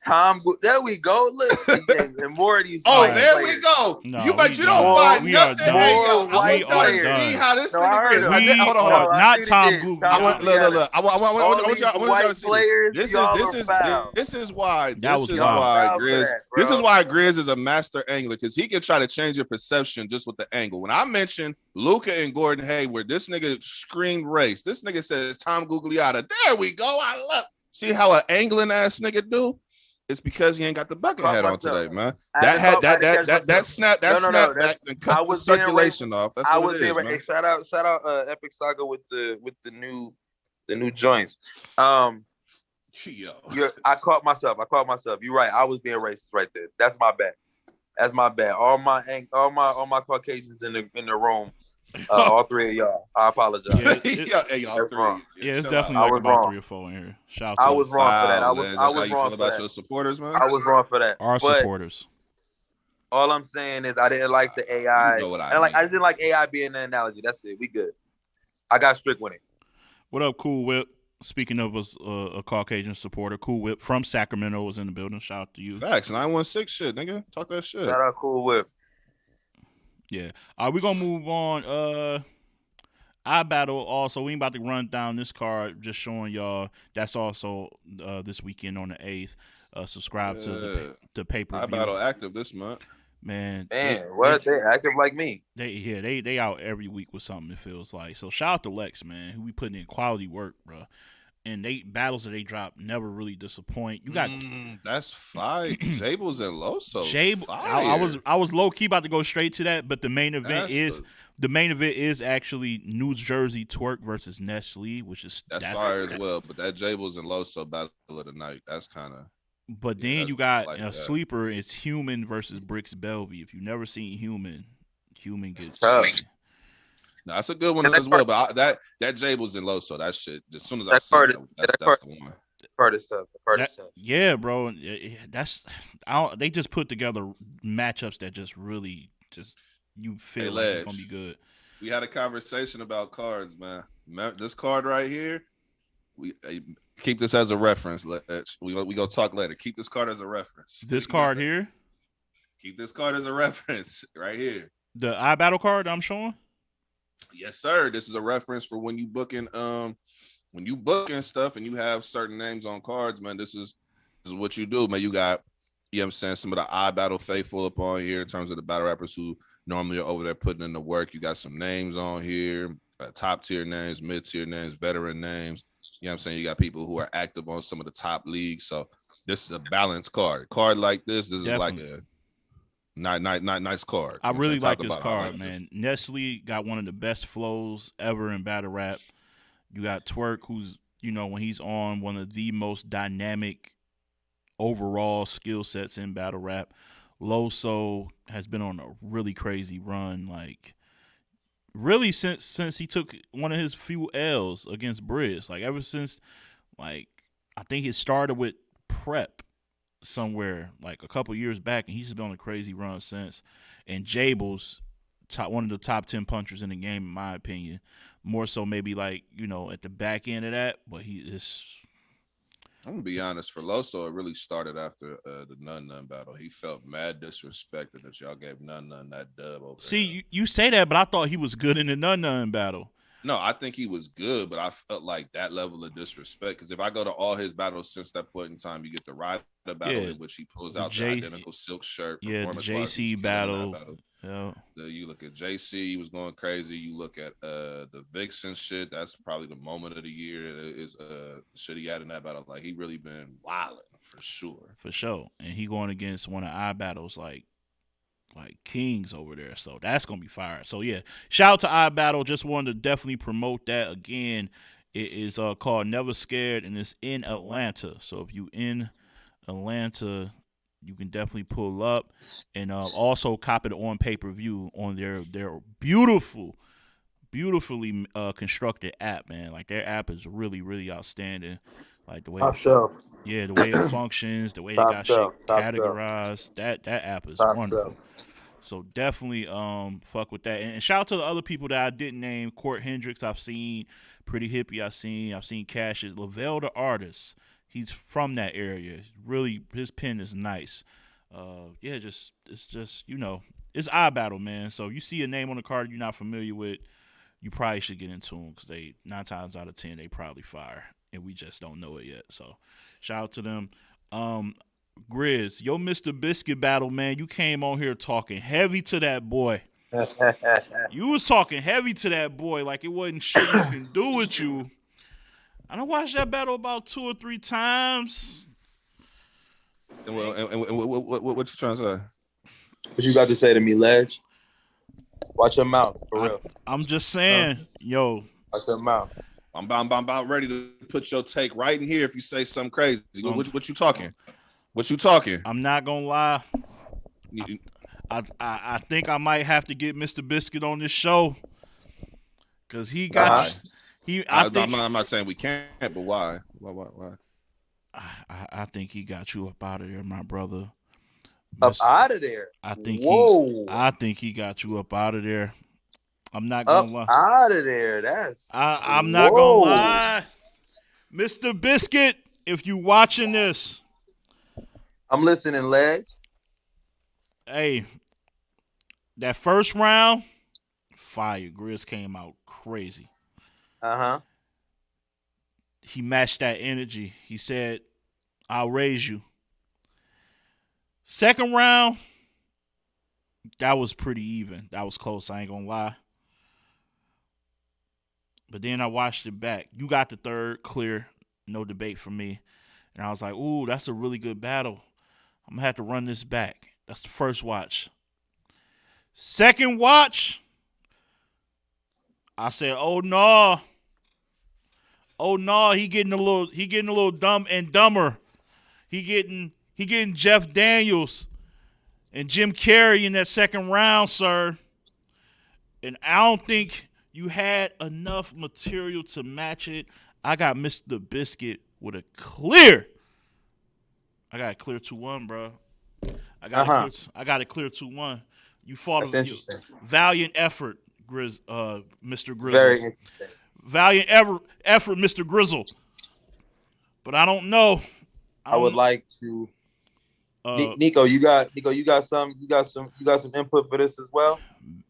There we go. Look, and more of these. Oh, there we go. No, you don't find nothing. I want to see how this thing is. Hold on. Not Tom Gugliotta. Look. I want y'all to see this is why Griz is a master angler because he can try to change your perception just with the angle. When I mention Luka and Gordon Hayward. This nigga screamed race. This nigga says Tom Gugliotta. There we go. I love. See how an angling ass nigga do? It's because he ain't got the bucket hat on today, man. That snap back and cut the circulation off. That's what it is, man. Hey, shout out Epic Saga with the new joints. I caught myself. You're right. I was being racist right there. That's my bad. All my Caucasians in the room. All three of y'all. I apologize. Y'all three. It's definitely like about 3 or 4 in here. Shout out. I was wrong for that. I was how wrong you feel for about that. your supporters, man. I was wrong for that. Our supporters. All I'm saying is I didn't like the AI. You know what I I just didn't like AI being the analogy. That's it. We good. I got strict with it. What up, Cool Whip? Speaking of a Caucasian supporter, Cool Whip from Sacramento was in the building. Shout out to you. Facts. 916 shit, nigga. Talk that shit. Shout out Cool Whip. Yeah. We're going to move on. iBattle also, we ain't about to run down this card, just showing y'all that's also this weekend on the 8th. Subscribe to the pay-per-view. iBattle active this month. Man, they active like me. They out every week with something, it feels like. So shout out to Lex, man, who be putting in quality work, bro. And battles that they drop never really disappoint. You got that's fire. Jables and Loso. I was low key about to go straight to that, but the main event is actually New Jersey Twerk versus Nestle, which is that's fire as well. But that Jables and Loso battle of the night, that's kind of. But then you got a sleeper. It's Human versus Bricks Belvy. If you've never seen Human gets tough. No, that's a good one as well. But that Jables and Loso, that shit. As soon as I see that, that's the one. Part is tough. Yeah, bro. They just put together matchups that just really you feel like it's gonna be good. We had a conversation about cards, man. This card right here. We keep this as a reference. We gonna talk later. Keep this card as a reference. This card here. Keep this card as a reference right here. The iBattle card I'm showing. Yes, sir. This is a reference for when you booking stuff and you have certain names on cards, man. This is what you do, man. You got, you know what I'm saying, some of the iBattle faithful up on here in terms of the battle rappers who normally are over there putting in the work. You got some names on here, top tier names, mid tier names, veteran names. You know what I'm saying? You got people who are active on some of the top leagues. So this is a balanced card. Card like this is like a nice card. I really like this card, man. Nestle got one of the best flows ever in battle rap. You got Twerk, who's, when he's on, one of the most dynamic overall skill sets in battle rap. Loso has been on a really crazy run, like really since he took one of his few L's against Griz. Like ever since, like I think it started with Prep somewhere like a couple years back, and he's just been on a crazy run since. And Jables, one of the top 10 punchers in the game, in my opinion. More so maybe like, at the back end of that, but he is. I'm gonna be honest, for Loso, it really started after the None battle. He felt mad disrespected that y'all gave None that dub over. See, you say that, but I thought he was good in the None battle. No, I think he was good, but I felt like that level of disrespect. Because if I go to all his battles since that point in time, you get the Ryder battle in which he pulls out the identical silk shirt. Yeah, the JC battle. Yeah. You look at JC, he was going crazy. You look at the Vixen shit. That's probably the moment of the year. Is shit he had in that battle. Like he really been wilding for sure. For sure, and he going against one of our battles like kings over there. So that's gonna be fire. So yeah, shout out to iBattle. Just wanted to definitely promote that again. It is called Never Scared, and it's in Atlanta. So if you in Atlanta, you can definitely pull up and also copy it on pay-per-view on their beautifully constructed app, man. Like their app is really, really outstanding. Like the way the way it functions, the way they got shit categorized. That app is wonderful. So definitely fuck with that. And shout out to the other people that I didn't name. Court Hendricks, I've seen. Pretty Hippie, I've seen Cash. Lavelle the artist. He's from that area. Really, his pen is nice. It's it's iBattle, man. So you see a name on the card you're not familiar with, you probably should get into them because 9 times out of 10 they probably fire, and we just don't know it yet. So shout out to them. Griz, yo, Mr. Biscuit battle, man. You came on here talking heavy to that boy. You was talking heavy to that boy like it wasn't shit you can do with you. I done watched that battle about 2 or 3 times. And what you trying to say? What you got to say to me, Ledge? Watch your mouth, for real. I'm just saying, yo. Watch your mouth. I'm about ready to put your take right in here if you say something crazy. What you talking? What you talking? I'm not gonna lie. I think I might have to get Mr. Biscuit on this show because he got I'm not saying we can't, but why? Why? I think he got you up out of there, my brother. Up out of there. I think he got you up out of there. I'm not gonna lie. Out of there. I'm not gonna lie. Mr. Biscuit, if you watching this. I'm listening, Ledge. Hey, that first round, fire. Griz came out crazy. Uh-huh. He matched that energy. He said, I'll raise you. Second round, that was pretty even. That was close, I ain't gonna lie. But then I watched it back. You got the third, clear, no debate for me. And I was like, ooh, that's a really good battle. I'm gonna have to run this back. That's the first watch. Second watch, I said, oh no. Oh no, he getting a little dumb and dumber. He getting Jeff Daniels and Jim Carrey in that second round, sir. And I don't think you had enough material to match it. I got Mr. Biscuit with a clear. I got a clear 2-1, bro. I got a clear 2-1. You fought a valiant effort, Mr. Grizzle. Very interesting. Valiant effort, Mr. Grizzle. But I don't know. I would like to. Nico, you got some input for this as well.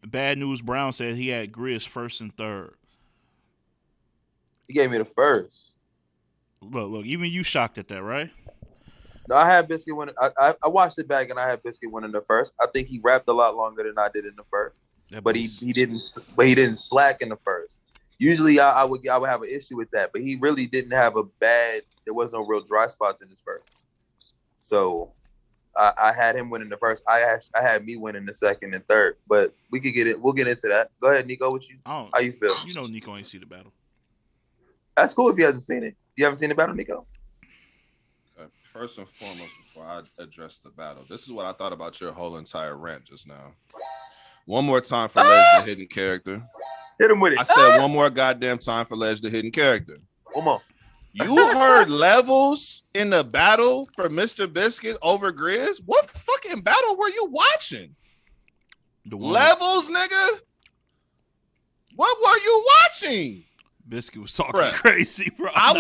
Bad News Brown said he had Griz first and third. He gave me the first. Look, even you shocked at that, right? No, I had Biscuit winning. I watched it back and I had Biscuit winning the first. I think he rapped a lot longer than I did in the first, but he didn't slack in the first. Usually I would have an issue with that, but he really didn't have there was no real dry spots in his first. So I had him winning the first. I had me winning the second and third, but we'll get into that. Go ahead, Nico, how you feel? You know Nico ain't see the battle. That's cool if he hasn't seen it. You haven't seen the battle, Nico? First and foremost, before I address the battle, this is what I thought about your whole entire rant just now. One more time for Ledge the Hidden Character. Hit him with it. I said one more goddamn time for Ledge the Hidden Character. Come on. You heard levels in the battle for Mr. Biscuit over Griz? What fucking battle were you watching? Levels, nigga? What were you watching? Biscuit was talking crazy, bro. I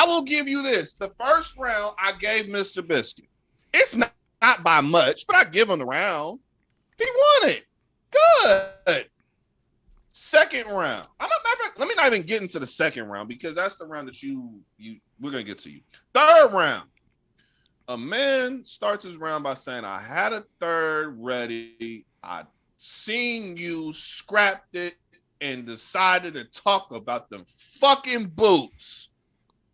will give you this. The first round I gave Mr. Biscuit. It's not by much, but I give him the round. He won it. Good. Second round. Let me not even get into the second round because that's the round that we're gonna get to you. Third round. A man starts his round by saying, I had a third ready. I seen you, scrapped it, and decided to talk about them fucking boots.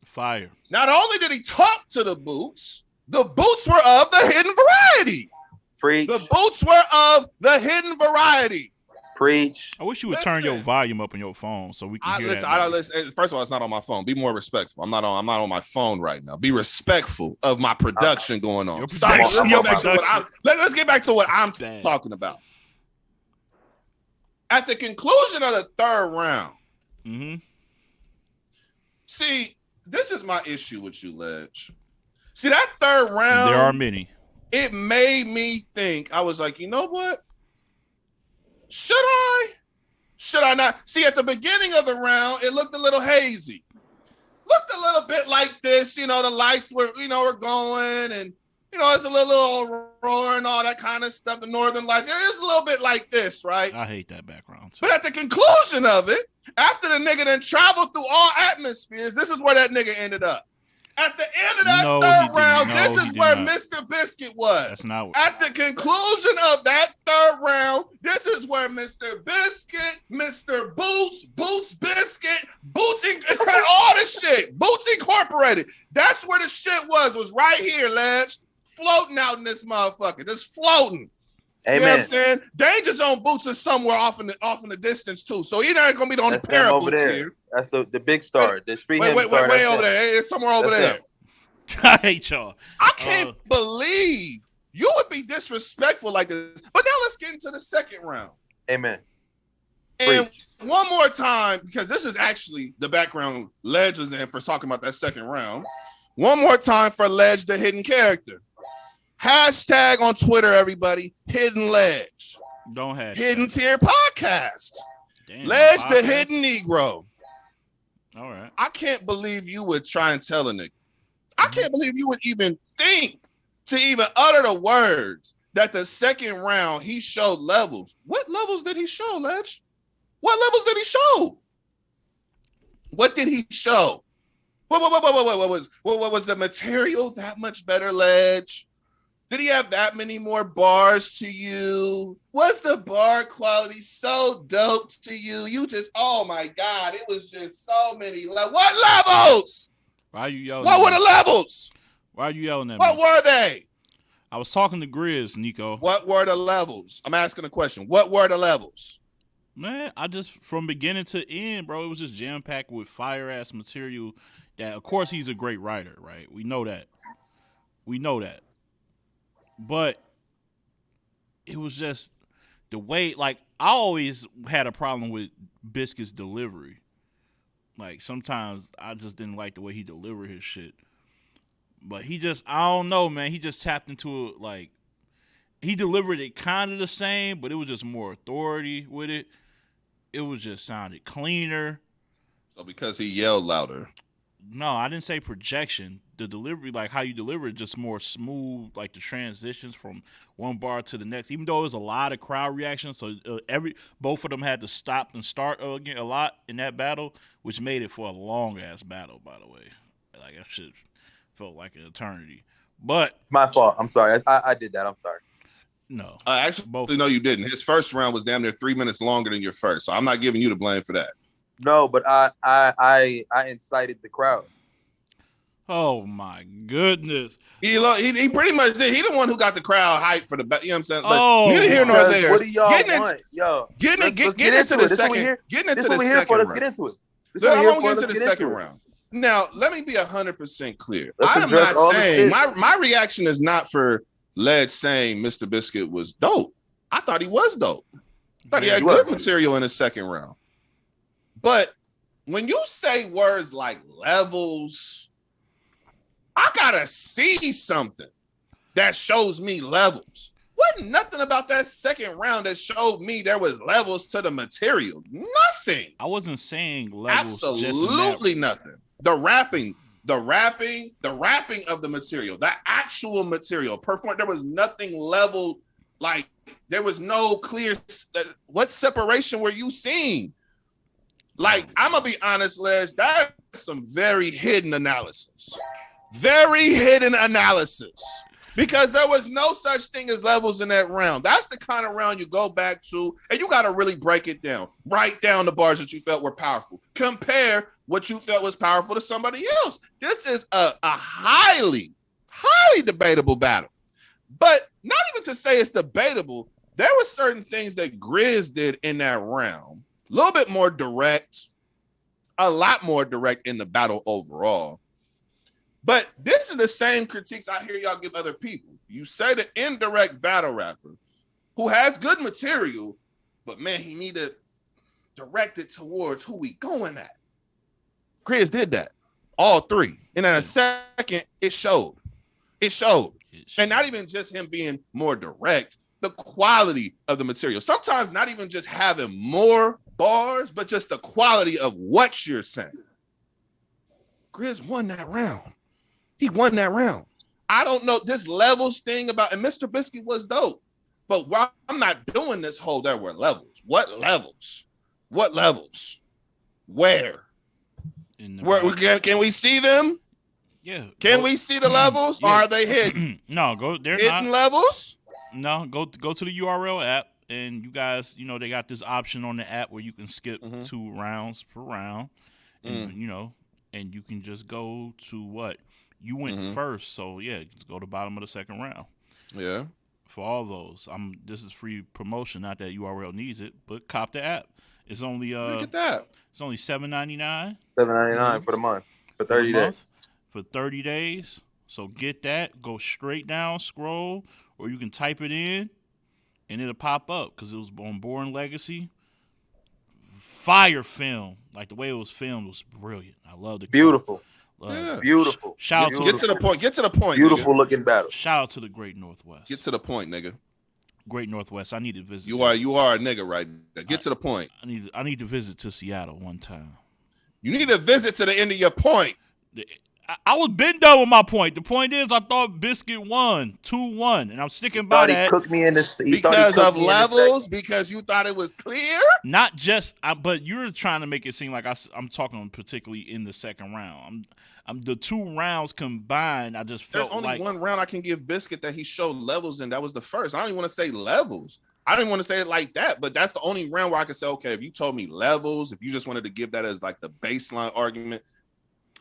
Fire. Not only did he talk to the boots were of the hidden variety. Preach. The boots were of the hidden variety. Preach. I wish you would turn your volume up on your phone so we can hear that. Listen. First of all, it's not on my phone. Be more respectful. I'm not on my phone right now. Be respectful of my production going on. Let's get back to what I'm talking about. At the conclusion of the third round, see, this is my issue with you, Ledge. See, that third round, there are many. It made me think. I was like, you know what? Should I? Should I not? See, at the beginning of the round, it looked a little hazy. Looked a little bit like this. The lights were going, and it's a little roar and all that kind of stuff. The northern lights. It is a little bit like this, right? I hate that background too. But at the conclusion of it, after the nigga done traveled through all atmospheres, this is where that nigga ended up. At the end of that No, third round, no, this is where not. Mr. Biscuit was. That's not. At the conclusion of that third round, this is where Mr. Biscuit, Mr. Boots Biscuit, all this shit, Boots Incorporated. That's where the shit was right here, Ledge. Floating out in this motherfucker. Just floating. Amen. You know what I'm saying? Danger Zone Boots is somewhere off in the distance too. So he's not gonna be the only pair of boots here. That's the big star. The street Wait, star. way over there. It's somewhere over there. I hate y'all. I can't believe you would be disrespectful like this. But now let's get into the second round. Amen. And one more time, because this is actually the background Ledge is in for talking about that second round. One more time for Ledge, the hidden character. Hashtag on Twitter, everybody, Hidden Ledge. Don't have Hidden Tier Podcast. Damn, Ledge, the Hidden Negro. All right. I can't believe you would try and tell a nigga. I can't believe you would even think to even utter the words that the second round he showed levels. What levels did he show, Ledge? What levels did he show? What did he show? What was the material that much better, Ledge? Did he have that many more bars to you? Was the bar quality so dope to you? You just, oh my God, it was just so many levels. What levels? Why are you yelling? What were the levels? Why are you yelling at me? What were they? I was talking to Griz, Nico. What were the levels? I'm asking a question. What were the levels? Man, I just, from beginning to end, bro, it was just jam-packed with fire-ass material that, of course, he's a great writer, right? We know that. But it was just the way, like, I always had a problem with Biscuit's delivery. Like, sometimes I just didn't like the way he delivered his shit. But he just, I don't know, man. He just tapped into it, like, he delivered it kind of the same, but it was just more authority with it. It was just sounded cleaner. So because he yelled louder. No, I didn't say projection. The delivery, like how you deliver it, just more smooth, like the transitions from one bar to the next. Even though it was a lot of crowd reaction, so both of them had to stop and start again a lot in that battle, which made it for a long ass battle. By the way, like that shit felt like an eternity. But it's my fault. I'm sorry. I did that. I'm sorry. No, actually, both. No, you didn't. His first round was damn near 3 minutes longer than your first, so I'm not giving you the blame for that. No, but I incited the crowd. Oh my goodness! He pretty much did. He the one who got the crowd hyped for the, you know what I'm saying? But neither here nor there. What do y'all want? Yo, getting into the second round. Let's get into it. I want to get into the second round. Now, let me be 100% clear. I'm not saying my reaction is not for Ledge saying Mr. Biscuit was dope. I thought he was dope. I thought he had good material in the second round. But when you say words like levels, I gotta see something that shows me levels. Wasn't nothing about that second round that showed me there was levels to the material. Nothing. I wasn't saying levels. Absolutely nothing. The rapping of the material, the actual material. There was nothing leveled. Like there was no clear. What separation were you seeing? Like I'm gonna be honest, Les. That's some very hidden analysis. Very hidden analysis. Because there was no such thing as levels in that round. That's the kind of round you go back to, and you got to really break it down. Write down the bars that you felt were powerful. Compare what you felt was powerful to somebody else. This is a highly, highly debatable battle. But not even to say it's debatable, there were certain things that Griz did in that round. A little bit more direct, a lot more direct in the battle overall. But this is the same critiques I hear y'all give other people. You say the indirect battle rapper who has good material, but man, he need to direct it towards who we going at. Griz did that. All three. And in a second, it showed. And not even just him being more direct, the quality of the material. Sometimes not even just having more bars, but just the quality of what you're saying. Griz won that round. He won that round. I don't know this levels thing about, and Mr. Biscuit was dope, but while I'm not doing this whole, there were levels. What levels? What levels? Where? Where can we see them? Yeah. Can we see the levels, or are they hidden? No, they're hidden not. levels? No, go to the URL app, and you guys, they got this option on the app where you can skip 2 rounds per round, and and you can just go to what you went first. So yeah, just go to the bottom of the second round. Yeah. For all those, this is free promotion. Not that URL needs it, but cop the app. It's only Look at that. It's only $7.99. $7.99 for the month for 30 days. For 30 days. So get that. Go straight down, scroll, or you can type it in, and it'll pop up because it was on Born Legacy. Fire film, like the way it was filmed was brilliant. I loved it. Beautiful. Beautiful. Shout out to Get to the point. Beautiful nigga. looking battle. Shout out to the Great Northwest. Get to the point, nigga. Great Northwest. I need to visit. You are a nigga right there. Get to the point. I need to visit to Seattle one time. You need to visit to the end of your point. I was been done with my point. The point is, I thought Biscuit won 2-1, and I'm sticking by that. He cooked me in this because of levels. Because you thought it was clear. Not just, but you're trying to make it seem like I'm talking particularly in the second round. I'm the 2 rounds combined. I just felt there's only one round I can give Biscuit that he showed levels in. That was the first. I don't even want to say levels. I didn't want to say it like that, but that's the only round where I can say, okay, if you told me levels, if you just wanted to give that as like the baseline argument,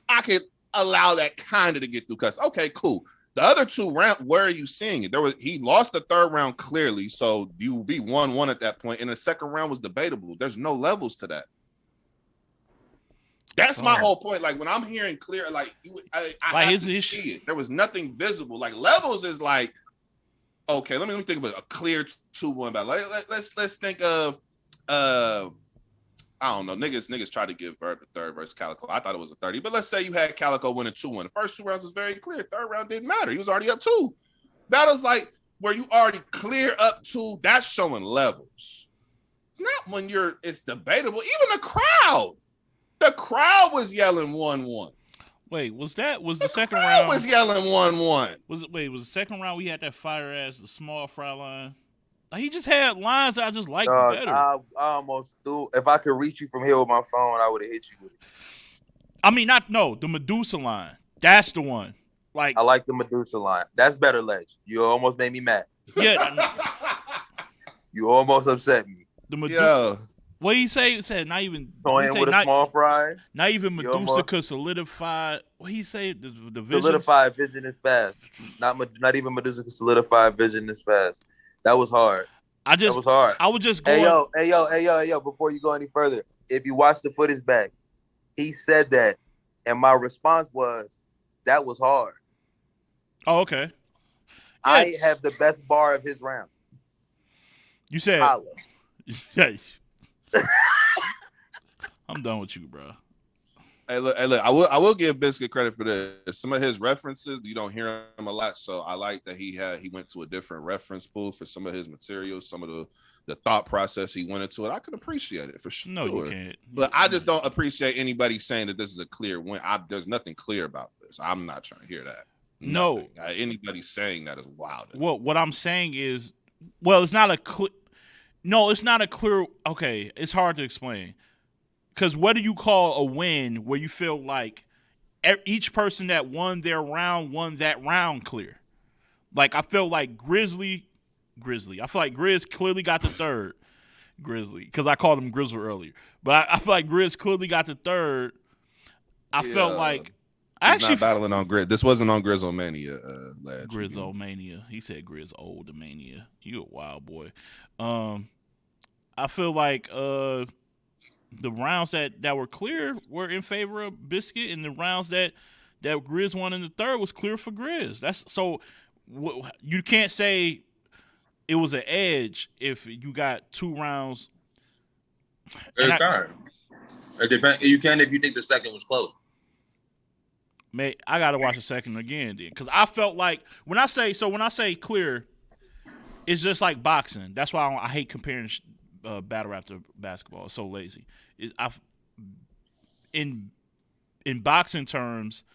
I could allow that kind of to get through. Because okay, cool. The other 2 rounds, where are you seeing it? He lost the third round clearly, so you would be 1-1 at that point, and the second round was debatable. There's no levels to that. That's my whole point. Like when I'm hearing clear, like I have to see it. There was nothing visible. Like levels is like, okay, let me think of a clear 2-1 battle. Let's think of I don't know. Niggas tried to give Vert the third versus Calico. I thought it was a 30, but let's say you had Calico winning 2-1. The first 2 rounds was very clear. Third round didn't matter. He was already up 2. Battles like where you already clear up 2, that's showing levels. Not when it's debatable. Even the crowd was yelling 1-1. Wait, was the second round? Was yelling 1-1. Was the second round we had that fire ass, the small fry line? Like, he just had lines that I just liked better. I almost threw. If I could reach you from here with my phone, I would have hit you with it. I mean, the Medusa line. That's the one. Like, I like the Medusa line. That's better, Ledge. You almost made me mad. Yeah. You almost upset me. The Medusa. What he said not even going with a small fry. Not even Medusa could solidify. What he say? The vision. Solidify vision is fast. Not even Medusa could solidify vision is fast. That was hard. That was hard. I would just go. Hey yo. Before you go any further, if you watch the footage back, he said that, and my response was, "That was hard." Oh, okay. Yeah. I have the best bar of his round. You said. Yeah. I'm done with you, bro. Hey, look. I will give Biscuit credit for this. Some of his references, you don't hear him a lot, so I like that he went to a different reference pool for some of his materials, some of the thought process he went into it. I can appreciate it for sure. No, you can't. But I just don't appreciate anybody saying that this is a clear win. There's nothing clear about this. I'm not trying to hear that. No. Anybody saying that is wild. Well, what I'm saying is, it's not a clear. No, it's not a clear. Okay, it's hard to explain. Because what do you call a win where you feel like each person that won their round won that round clear? Like, I feel like Grizzly. I feel like Griz clearly got the third. Grizzly. Because I called him Grizzle earlier. But I feel like Griz clearly got the third. I felt like. He's not battling on Griz. This wasn't on Grizzlemania. Grizzlemania. He said Griz Oldmania. You a wild boy. I feel like the rounds that were clear were in favor of Biscuit, and the rounds that Griz won in the third was clear for Griz. That's so you can't say it was an edge if you got 2 rounds. It depends. You can if you think the second was close. I gotta watch the second again then, because I felt like when I say clear, it's just like boxing. That's why I hate comparing battle rap to basketball. It's so lazy. In boxing terms,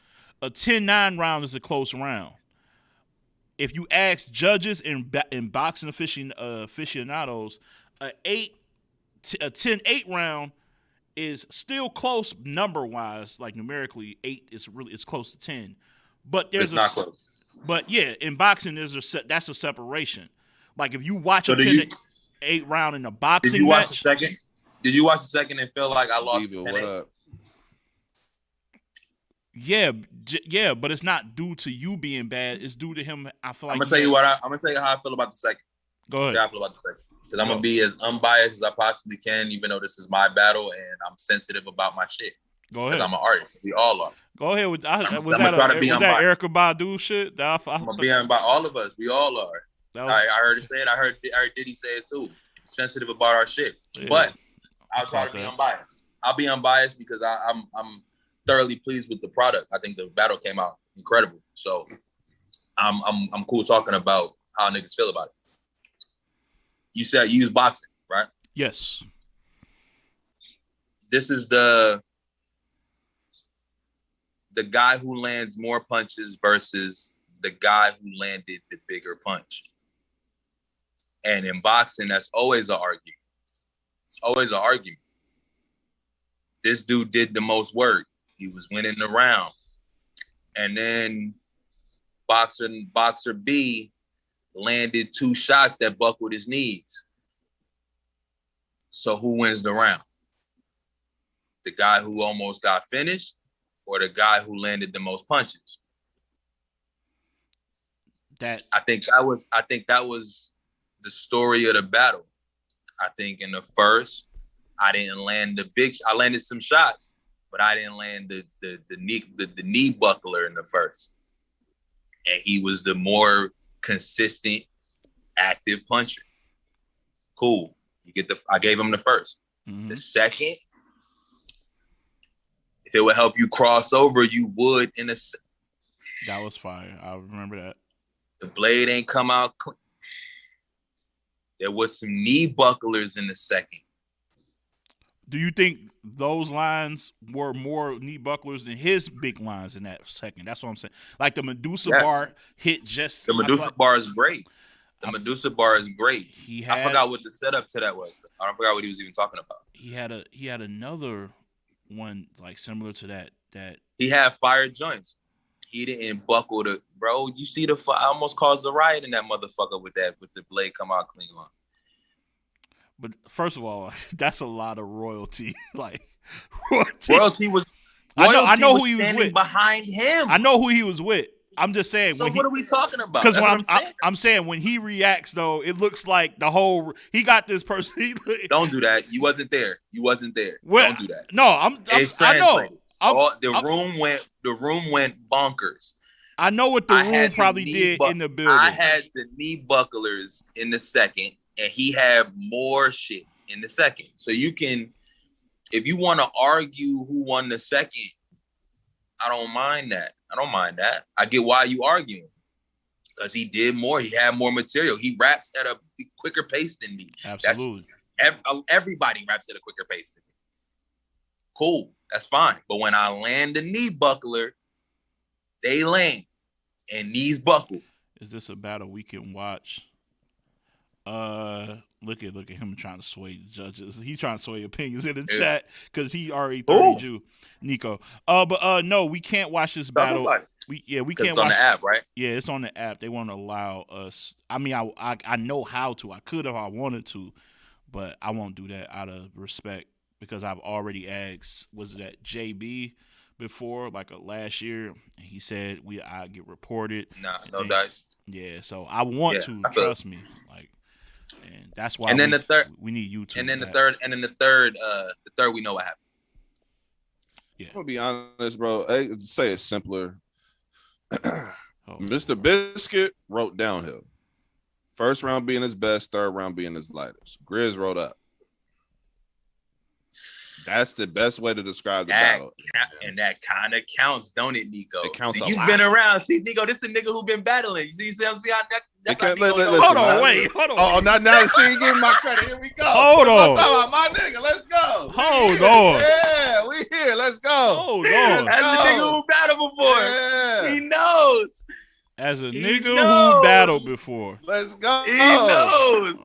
a 10-9 round is a close round. If you ask judges in boxing aficionados, a 10-8 round is still close number wise, like numerically. 8 is close to 10, But there's It's not close. But yeah, in boxing, that's a separation. Like if you watch So a 10-8 round in a boxing Did you watch match, the second? Did you watch the second and feel like I lost Evil, 10-8? what up? yeah, but it's not due to you being bad. It's due to him. I feel like I'm gonna tell you how I feel about the second. Go ahead. How I feel about the second. Because I'm gonna be as unbiased as I possibly can, even though this is my battle and I'm sensitive about my shit. Go ahead. Because I'm an artist. We all are. Go ahead. Was try to be that unbiased. Erykah Badu shit? I'm gonna be about all of us. We all are. I heard it said. I heard Diddy say it too. Sensitive about our shit. Yeah. But I'll try to be unbiased. I'll be unbiased because I'm thoroughly pleased with the product. I think the battle came out incredible. So I'm cool talking about how niggas feel about it. You said you use boxing, right? Yes. This is the guy who lands more punches versus the guy who landed the bigger punch. And in boxing, that's always an argument. It's always an argument. This dude did the most work. He was winning the round. And then boxer B landed 2 shots that buckled his knees. So who wins the round? The guy who almost got finished or the guy who landed the most punches? I think that was the story of the battle. I think in the first, I didn't land I landed some shots, but I didn't land the knee buckler in the first. And he was the more consistent, active puncher. Cool. I gave him the first. Mm-hmm. The second, if it would help you cross over, you would in a. That was fire. I remember that. The blade ain't come out clean. There was some knee bucklers in the second. Do you think those lines were more knee bucklers than his big lines in that second? That's what I'm saying. Like the Medusa bar hit just. The Medusa bar is great. Medusa bar is great. I forgot what the setup to that was. I don't forgot what he was even talking about. He had another one like similar to that. He had fire joints. He didn't buckle the bro. You see I almost caused a riot in that motherfucker with the blade come out clean on. But first of all, that's a lot of royalty. Like royalty was. I know who he was with behind him. I know who he was with. I'm just saying. So what are we talking about? Because I'm saying when he reacts, though, it looks like he got this person. Don't do that. You wasn't there. Well, don't do that. No, I know. The room went bonkers. I know what the room probably did in the building. I had the knee bucklers in the second, and he had more shit in the second. So you can, if you want to argue who won the second, I don't mind that. I get why you arguing. Because he did more. He had more material. He raps at a quicker pace than me. Absolutely. Everybody raps at a quicker pace than me. Cool. That's fine. But when I land the knee buckler, they land. And knees buckle. Is this a battle we can watch? Look at him trying to sway the judges. He trying to sway opinions in the chat because he already 30 you, Nico. But no, we can't watch this battle. We can't watch. It's on the app, right? Yeah, it's on the app. They won't allow us. I mean, I know how to. I could if I wanted to, but I won't do that out of respect because I've already asked. Was it at JB before, like last year? And he said I get reported. Nah, no dice. Yeah, so I want to. Trust me, like. And that's why. And then we need YouTube. And then the third, we know what happened. Yeah. I'm gonna be honest, bro. Say it simpler. Mr. Biscuit wrote downhill. First round being his best, third round being his lightest. Griz wrote up. That's the best way to describe the battle. And that kind of counts, don't it, Nico? It counts a lot. You've been around. See, Nico, this is a nigga who been battling. You see what I'm saying? Hold on. Oh, now see, you give my credit. Here we go. Hold on. I'm talking about my nigga. Let's go. Hold on. Yeah, we here. Let's go. Hold on. That's the nigga who battled before. Yeah. He knows. As a nigga who battled before. Let's go. He knows.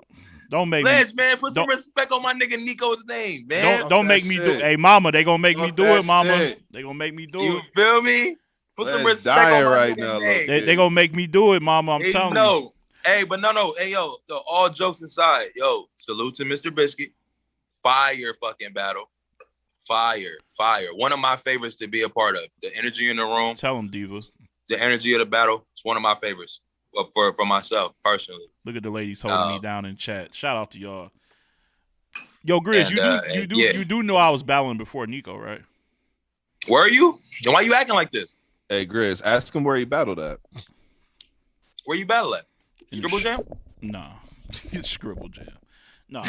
Don't make Pledge, man. Put some respect on my nigga Nico's name, man. Don't make me do. Hey, mama, they gonna make me do it, mama. They gonna make me do it. You feel me? Put some Let's respect on dying my right nigga now, name. They gonna make me do it, mama. I'm Hey, telling no. you. Hey, but no. Hey, yo, all jokes aside, yo, salute to Mr. Biscuit. Fire fucking battle. Fire. One of my favorites to be a part of. The energy in the room. Tell him, Diva. The energy of the battle. It's one of my favorites for myself personally. Look at the ladies holding me down in chat. Shout out to y'all. Yo, Griz, And, you do know I was battling before Nico, right? Were you? And why you acting like this? Hey, Griz, ask him where he battled at. Where you battle at? Scribble Jam? No. Scribble Jam. No.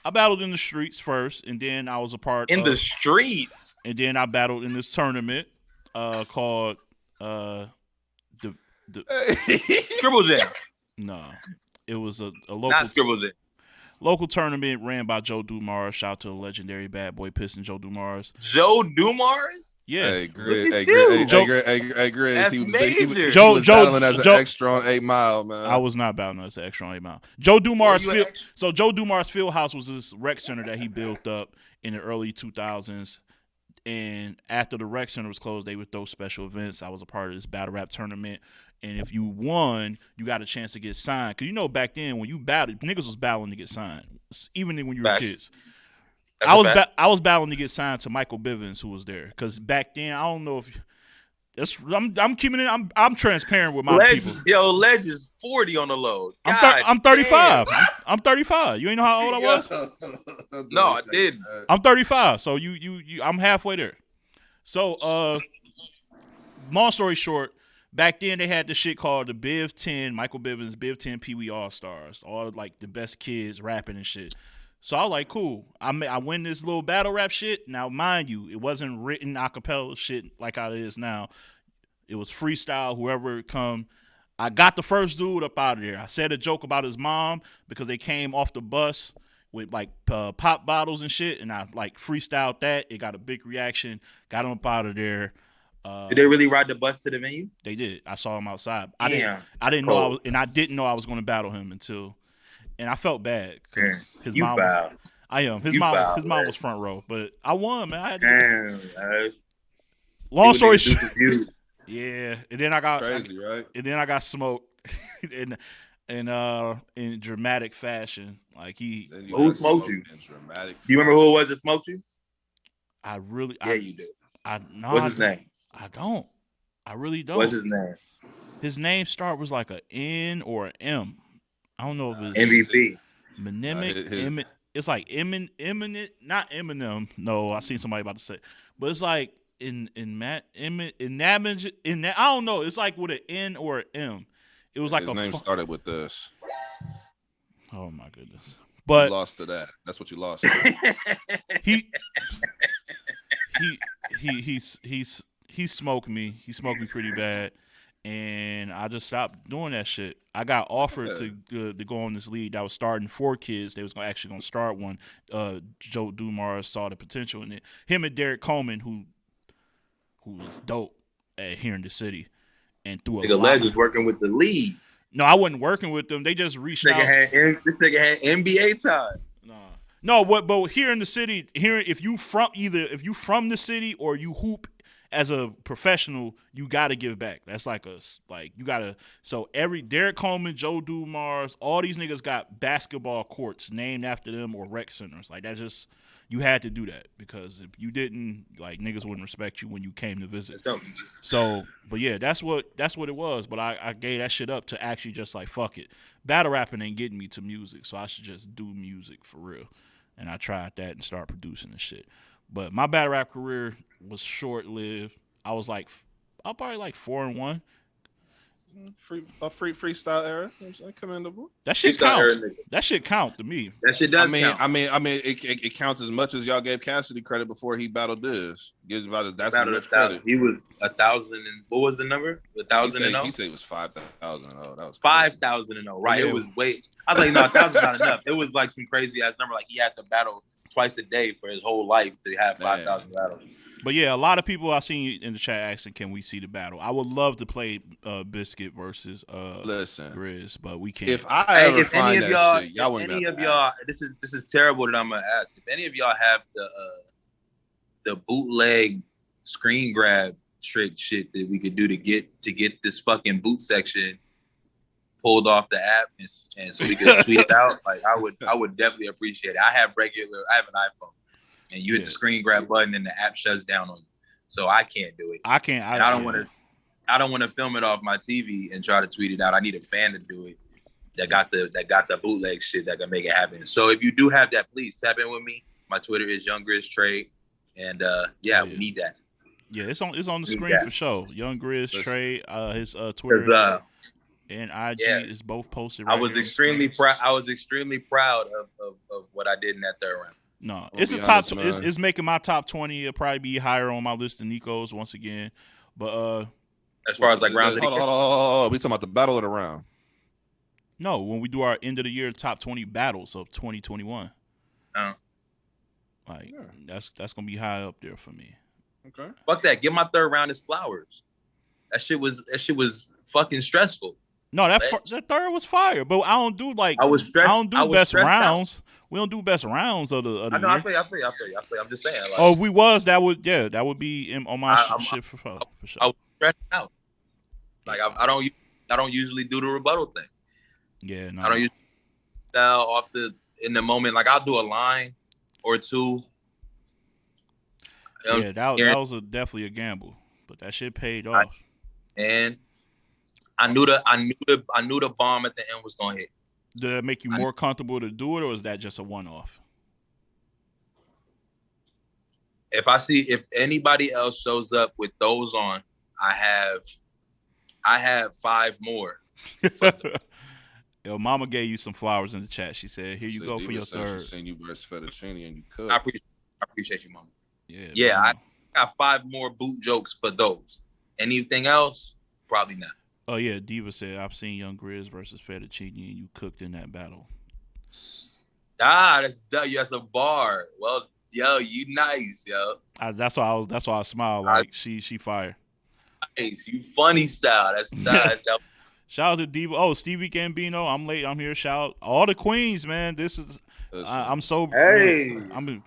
I battled in the streets first, and then I was a part in the streets. And then I battled in this tournament called the Scribble Jam. No. It was a local Not Scribble Jam. Local tournament ran by Joe Dumars. Shout out to the legendary bad boy Piston Joe Dumars. Joe Dumars? Yeah. Hey, Griz. That's major. He was battling as an extra on 8 Mile, man. I was not battling as an extra on 8 Mile. Joe Dumars Joe Dumars Fieldhouse was this rec center that he built up in the early 2000s. And after the rec center was closed, they would throw special events. I was a part of this battle rap tournament. And if you won, you got a chance to get signed. Because, you know, back then, when you battled, niggas was battling to get signed. Even when you were kids. I was battling to get signed to Michael Bivens, who was there. Because back then, I don't know if... I'm keeping it... I'm transparent with my people. Yo, Ledge is 40 on the load. I'm 35. I'm 35. You ain't know how old I was? No, I didn't. I'm 35. So I'm halfway there. So, long story short, back then they had this shit called the Biv 10, Michael Bivens, Biv 10 Pee Wee All-Stars. All like the best kids rapping and shit. So I was like, cool. I win this little battle rap shit. Now, mind you, it wasn't written a cappella shit like how it is now. It was freestyle, whoever come. I got the first dude up out of there. I said a joke about his mom because they came off the bus with like pop bottles and shit, and I like freestyled that. It got a big reaction. Got him up out of there. Did they really ride the bus to the venue? They did. I saw him outside. I didn't know I didn't know I was going to battle him until, and I felt bad because his mom. I am. His mom was front row, but I won, man. I had to long story short. Yeah, and then I got crazy, right? And then I got smoked in dramatic fashion. Like who smoked you? In dramatic. Do you remember who it was that smoked you? You do. What's his name? I don't. I really don't. What's his name? His name was like a N or an M. I don't know if it's MVP. Mnemonic. It's like imminent, not Eminem. No, I seen somebody about to say, but it's like I don't know. It's like with an N or an M. It was like his name started with this. Oh my goodness! But you lost to that. That's what you lost. He smoked me. He smoked me pretty bad, and I just stopped doing that shit. I got offered to go on this league that was starting 4 kids. They was actually gonna start one. Joe Dumars saw the potential in it. Him and Derek Coleman, who was dope here in the city, and threw a lot. Ledge was working with the league. No, I wasn't working with them. They just reached out. This nigga had NBA time. No, but here in the city, if you from the city or you hoop as a professional, you got to give back. That's you got to. So Derek Coleman, Joe Dumars, all these niggas got basketball courts named after them or rec centers. Like that just. You had to do that because if you didn't, like niggas wouldn't respect you when you came to visit. So, but yeah, that's what it was. But I gave that shit up to actually just like fuck it. Battle rapping ain't getting me to music, so I should just do music for real. And I tried that and started producing and shit. But my battle rap career was short lived. I was probably like 4-1. Freestyle era, commendable. That shit count. That shit count to me. That shit does count. I mean, it counts as much as y'all gave Cassidy credit before he battled this. Gives about that's as much credit. He was 1,000 and what was the number? 1,000 and 0. He said it was 5,000 and 0. That was 5,000 and 0. Right? Yeah. It was way. I was like, no, 1,000 not enough. It was like some crazy ass number. Like he had to battle twice a day for his whole life to have 5,000 battles. But yeah, a lot of people I seen in the chat asking, "Can we see the battle?" I would love to play Biscuit versus Griz, but we can't. If I ever find that shit, y'all wouldn't. Any of y'all, this is terrible that I'm gonna ask. If any of y'all have the bootleg screen grab trick shit that we could do to get this fucking boot section pulled off the app and so we could tweet it out, like I would definitely appreciate it. I have an iPhone, and you hit the screen grab button and the app shuts down on you, so I can't do it. I can't. I don't want to film it off my TV and try to tweet it out. I need a fan to do it that got the bootleg shit that can make it happen. So if you do have that, please tap in with me. My Twitter is Young Griz Trade, and we need that. Yeah, it's on the screen for sure. Young Griz Trade, his Twitter and IG is both posted. Right, I was extremely proud. I was extremely proud of what I did in that third round. No, it's a top. It's making my top 20. It'll probably be higher on my list than Nico's once again. But as far as like rounds, hold. We talking about the battle of the round? No, when we do our end of the year top 20 battles of 2021. That's gonna be high up there for me. Okay. Fuck that. Give my third round his flowers. That shit was fucking stressful. No, that third was fire, but I don't do like I was stressed. I don't do best rounds. Out. We don't do best rounds of the year. I feel you. I'm just saying. Like, if we was, that would be on my shit for sure. I was stressed out. Like I don't usually do the rebuttal thing. Yeah, no. I don't usually style in the moment. Like I'll do a line or two. Yeah, that was definitely a gamble, but that shit paid off. And I knew the bomb at the end was gonna hit. Did that make you more comfortable to do it, or is that just a one-off? If anybody else shows up with those on, I have 5 more. Yo, Mama gave you some flowers in the chat. She said, "Here you go for your third." She's saying you versus fettuccine and you could. I appreciate you, Mama. Yeah. I got 5 more boot jokes for those. Anything else? Probably not. Oh yeah, Diva said, "I've seen Young Griz versus Fettuccine, and you cooked in that battle." That's a bar. Well, yo, you nice, yo. That's why I smiled. Like she fire. Nice, you funny style. That's nice. Shout out to Diva. Oh, Stevie Gambino. I'm late. I'm here. Shout out all the queens, man. This is. I'm so. Hey. I'm.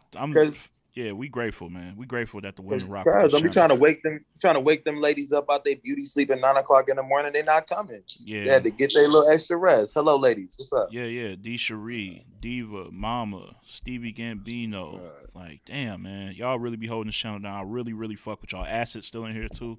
Yeah, we grateful, man. We grateful that the women rock. Don't be trying to wake them ladies up out their beauty sleep at 9 o'clock in the morning. They not coming. Yeah, they had to get their little extra rest. Hello, ladies. What's up? Yeah. D. Cherie, Diva, Mama, Stevie Gambino. Like, damn, man, y'all really be holding the channel down. I really, really fuck with y'all. Acid still in here too.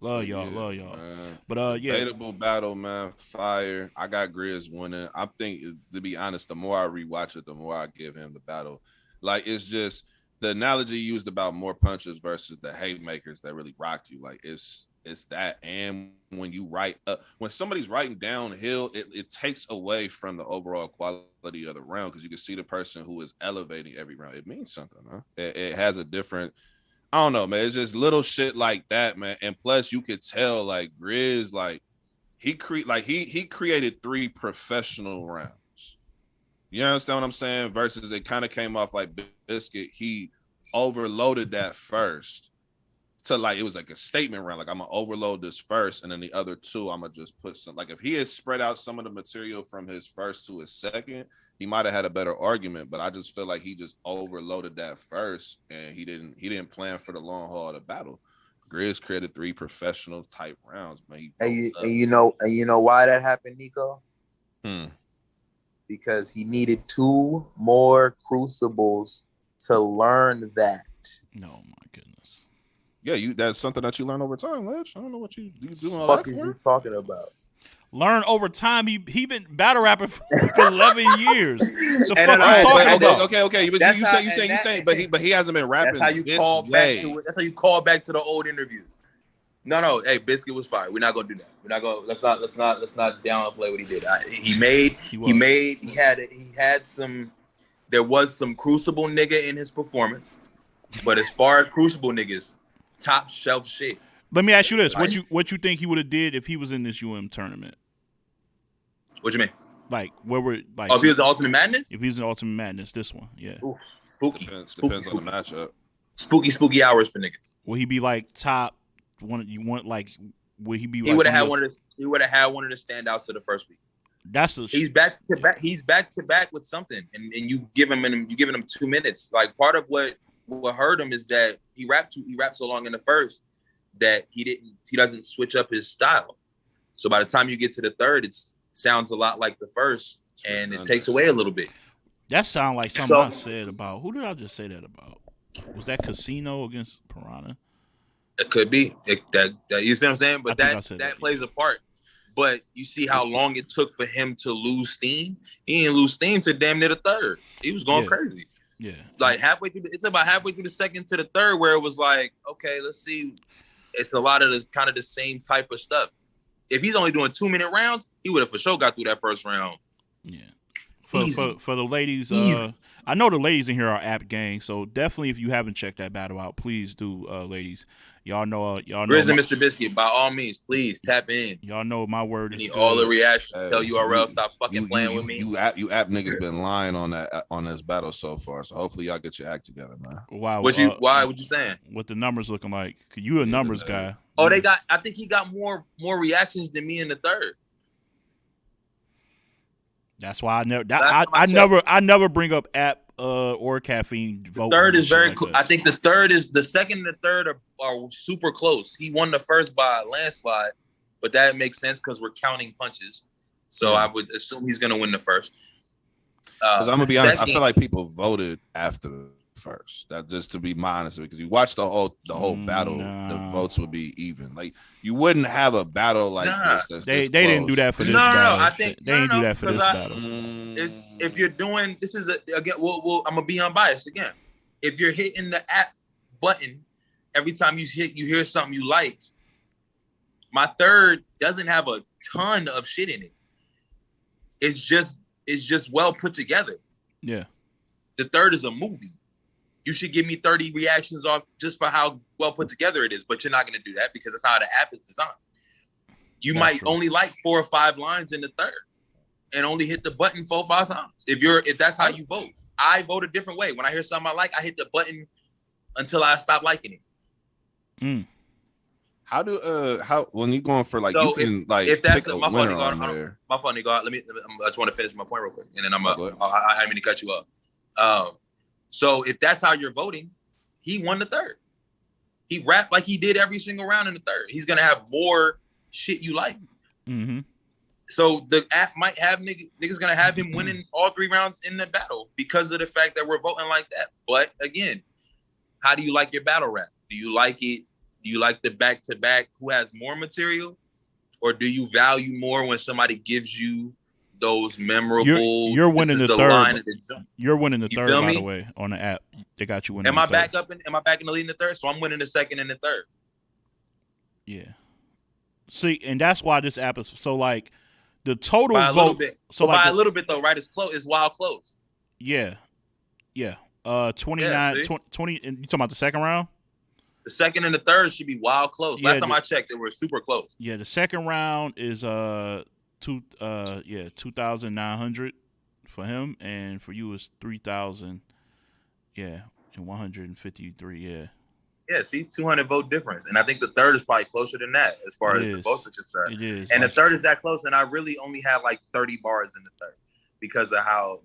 Love y'all. Man. But debatable battle, man. Fire. I got Griz winning. I think, to be honest, the more I rewatch it, the more I give him the battle. Like, it's just. The analogy used about more punches versus the haymakers that really rocked you, like it's that. And when you when somebody's writing downhill, it takes away from the overall quality of the round because you can see the person who is elevating every round. It means something, huh? It has a different. I don't know, man. It's just little shit like that, man. And plus, you could tell like Griz, like he created 3 professional rounds. You understand what I'm saying? Versus it kind of came off like Biscuit. He overloaded that first to like, it was like a statement round. Like, I'm going to overload this first, and then the other 2, I'm going to just put some. Like, if he had spread out some of the material from his first to his second, he might have had a better argument. But I just feel like he just overloaded that first, and he didn't plan for the long haul of the battle. Griz created 3 professional type rounds, man. And you know why that happened, Nico? Because he needed 2 more crucibles to learn that. No, my goodness. Yeah, that's something that you learn over time, Ledge. I don't know what you doing all What that for. You talking about? Learn over time. He been battle rapping for 11 years. The fuck you talking about? Okay. You saying, but he hasn't been rapping. That's how you call back to it. That's how you call back to the old interviews. No. Hey, Biscuit was fire. We're not gonna do that. We're not gonna. Let's not downplay what he did. There was some crucible nigga in his performance, but as far as crucible niggas, top shelf shit. Let me ask you this: what you think he would have did if he was in this tournament? What you mean? Like, where were like? Oh, if he was the Ultimate Madness? If he was in Ultimate Madness, this one, yeah. Ooh, spooky. Depends on the matchup. Spooky hours for niggas. Will he be like top one? You want like? Will he be? He would have had one of the. He would have had one of the standouts to the first week. He's back to back. He's back to back with something, and you giving him 2 minutes. Like, part of what hurt him is that he rapped so long in the first that he doesn't switch up his style. So by the time you get to the third, it sounds a lot like the first, and it takes away a little bit. That sounds like something I said about. Who did I just say that about? Was that Casino against Piranha? It could be. That you see what I'm saying? But that plays a part. But you see how long it took for him to lose steam? He didn't lose steam to damn near the third. He was going crazy. Yeah. Like it's about halfway through the second to the third where it was like, okay, let's see. It's a lot of the kind of the same type of stuff. If he's only doing 2-minute rounds, he would have for sure got through that first round. Yeah. For the ladies, I know the ladies in here are app gang, so definitely if you haven't checked that battle out, please do, ladies. Y'all know Griz and Mr. Biscuit, by all means, please tap in. Y'all know my word is good. All the reactions. Tell URL stop fucking playing with me. You app niggas been lying on this battle so far, so hopefully y'all get your act together, man. Wow. What you saying? What the numbers looking like? You a numbers guy. Oh, I think he got more reactions than me in the third. That's why I never bring up app or caffeine vote. Third is very close. I think the second and the third are super close. He won the first by a landslide, but that makes sense because we're counting punches. So I would assume he's gonna win the first. Because I'm gonna be honest, I feel like people voted after the first. That just to be honest, because you watch the whole battle, the votes would be even. Like you wouldn't have a battle like this. They didn't do that for this battle. No. I think they didn't do that for this battle. If you're doing this is again, I'm gonna be unbiased again. If you're hitting the app button every time you hear something you like, my third doesn't have a ton of shit in it. It's just well put together. Yeah. The third is a movie. You should give me 30 reactions off just for how well put together it is, but you're not going to do that because that's how the app is designed. You might only like 4 or 5 lines in the third and only hit the button 4 or 5 times. If that's how you vote. I vote a different way. When I hear something I like, I hit the button until I stop liking it. How when you going for like so you can if that's pick a my winner funny on God, there. My funny God, I just want to finish my point real quick, and then I mean to cut you up. So if that's how you're voting, he won the third. He rapped like he did every single round in the third. He's gonna have more shit you like. Mm-hmm. So the app might have niggas gonna have him winning all 3 rounds in the battle because of the fact that we're voting like that. But again, how do you like your battle rap? Do you like it? Do you like the back-to-back who has more material? Or do you value more when somebody gives you those memorable... You're winning the third. You're winning the third, by the way, on the app. They got you winning Am I back in the lead in the third? So I'm winning the second and the third. Yeah. See, and that's why this app is... So, like, the total by vote... So by a little bit, though, right? It's close. It's wild close. Yeah. 29... 20... You talking about the second round? The second and the third should be wild close. Last time I checked, they were super close. Yeah, the second round is 2,900 for him, and for you is 3,000. Yeah, and 153. Yeah. Yeah, see, 200 vote difference, and I think the third is probably closer than that as far as the votes are concerned. It is, and the third is that close, and I really only had like 30 bars in the third because of how.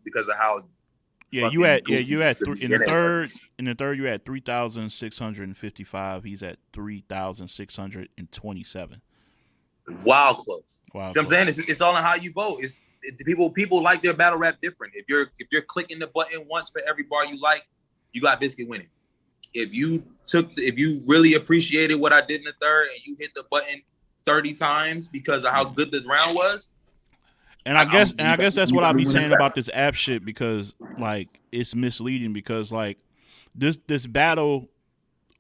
Yeah, you had in the third you had 3,655. He's at 3,627. Wild close. See what I'm saying? It's all on how you vote. People like their battle rap different. If you're clicking the button once for every bar you like, you got Biscuit winning. If you really appreciated what I did in the third and you hit the button 30 times because of how good the round was. And I guess that's what I be saying about this app shit, because like it's misleading, because like this battle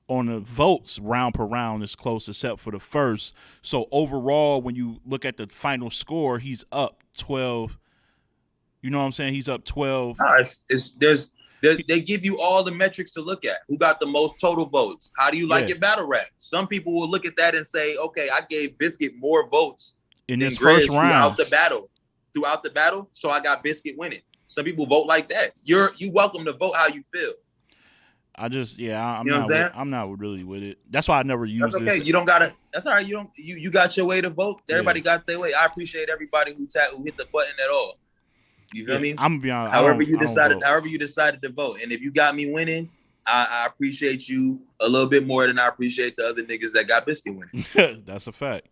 on the votes round per round is close except for the first. So overall, when you look at the final score, he's up 12. You know what I'm saying? He's up 12. They give you all the metrics to look at. Who got the most total votes? How do you like your battle rap? Some people will look at that and say, okay, I gave Biscuit more votes in this first round throughout the battle, so I got Biscuit winning. Some people vote like that. You welcome to vote how you feel. I'm not really with it. That's why I never use this. Okay, you don't gotta. That's all right. You got your way to vote. Everybody got their way. I appreciate everybody who hit the button at all. You feel me? I'm gonna be honest. However you decided to vote, and if you got me winning, I appreciate you a little bit more than I appreciate the other niggas that got biscuit winning. That's a fact.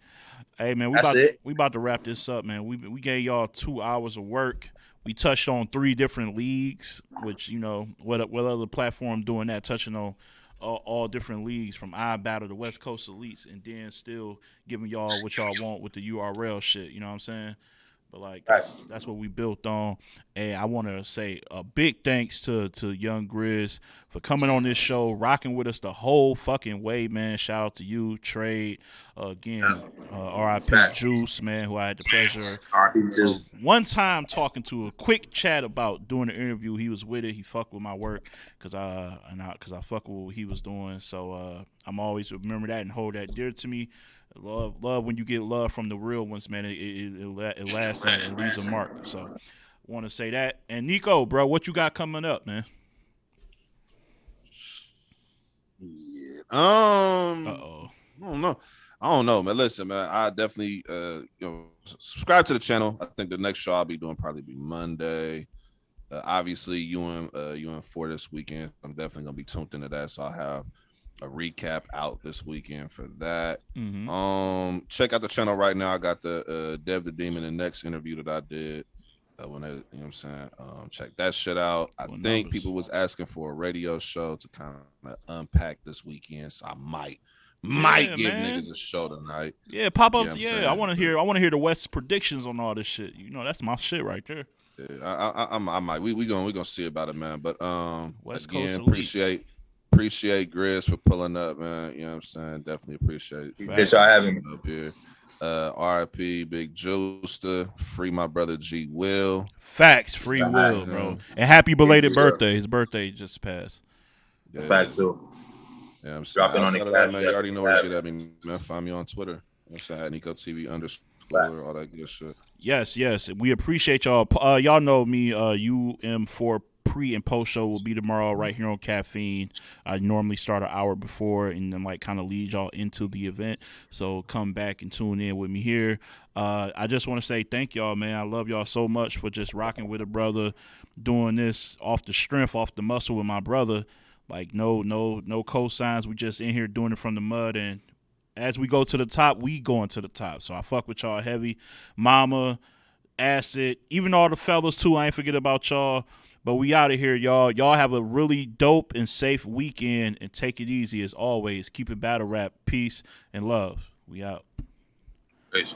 Hey man, That's it. we about to wrap this up, man. We gave y'all 2 hours of work. We touched on 3 different leagues, which what other platform doing that, touching on all different leagues from iBattle to West Coast Elites, and then still giving y'all what y'all want with the URL shit. You know what I'm saying? But like that's what we built on. And I want to say a big thanks to Young Griz for coming on this show, rocking with us the whole fucking way, man. Shout out to you, Trade. Again, R.I.P. Juice, man, who I had the pleasure of one time talking to, a quick chat about doing the interview. He was with it. He fucked with my work because I fuck with what he was doing. So I'm always remember that and hold that dear to me. Love when you get love from the real ones, man. It lasts and it leaves a mark. So I want to say that. And Nico, bro, what you got coming up, man? I don't know, man. Listen, man, I definitely subscribe to the channel. I think the next show I'll be doing probably be Monday. Obviously, UN4 this weekend. I'm definitely gonna be tuned into that, so I'll have a recap out this weekend for that. Mm-hmm. Check out the channel right now. I got the Dev the Demon and Next interview that I did. You know what I'm saying? Check that shit out. I think people was asking for a radio show to kind of unpack this weekend, so I might give niggas a show tonight. Yeah, pop up. Yeah, I want to hear the West predictions on all this shit. That's my shit right there. Yeah, I might. We gonna see about it, man. But West again, Coast appreciate Griz for pulling up, man. You know what I'm saying? Definitely appreciate it. Bitch, y'all having me up here. RIP Big Juicer, free my brother G Will. Facts, free Will, bro. And happy belated birthday. His birthday just passed. Yeah. Facts too. Yeah, I'm saying. Outside of that, man, you already know where to get at me, man. Find me on Twitter. You know what I'm saying? @NicoTV_, all that good shit. Yes. We appreciate y'all. Y'all know me, UM4 pre and post show will be tomorrow right here on Caffeine. I normally start an hour before and then kind of lead y'all into the event. So come back and tune in with me here. I just want to say thank y'all, man. I love y'all so much for just rocking with a brother, doing this off the strength, off the muscle with my brother. Like no cosigns. We just in here doing it from the mud, and as we go to the top, we going to the top. So I fuck with y'all heavy. Mama, Acid, even all the fellas too. I ain't forget about y'all. But we out of here, y'all. Y'all have a really dope and safe weekend, and take it easy as always. Keep it battle rap. Peace and love. We out. Peace.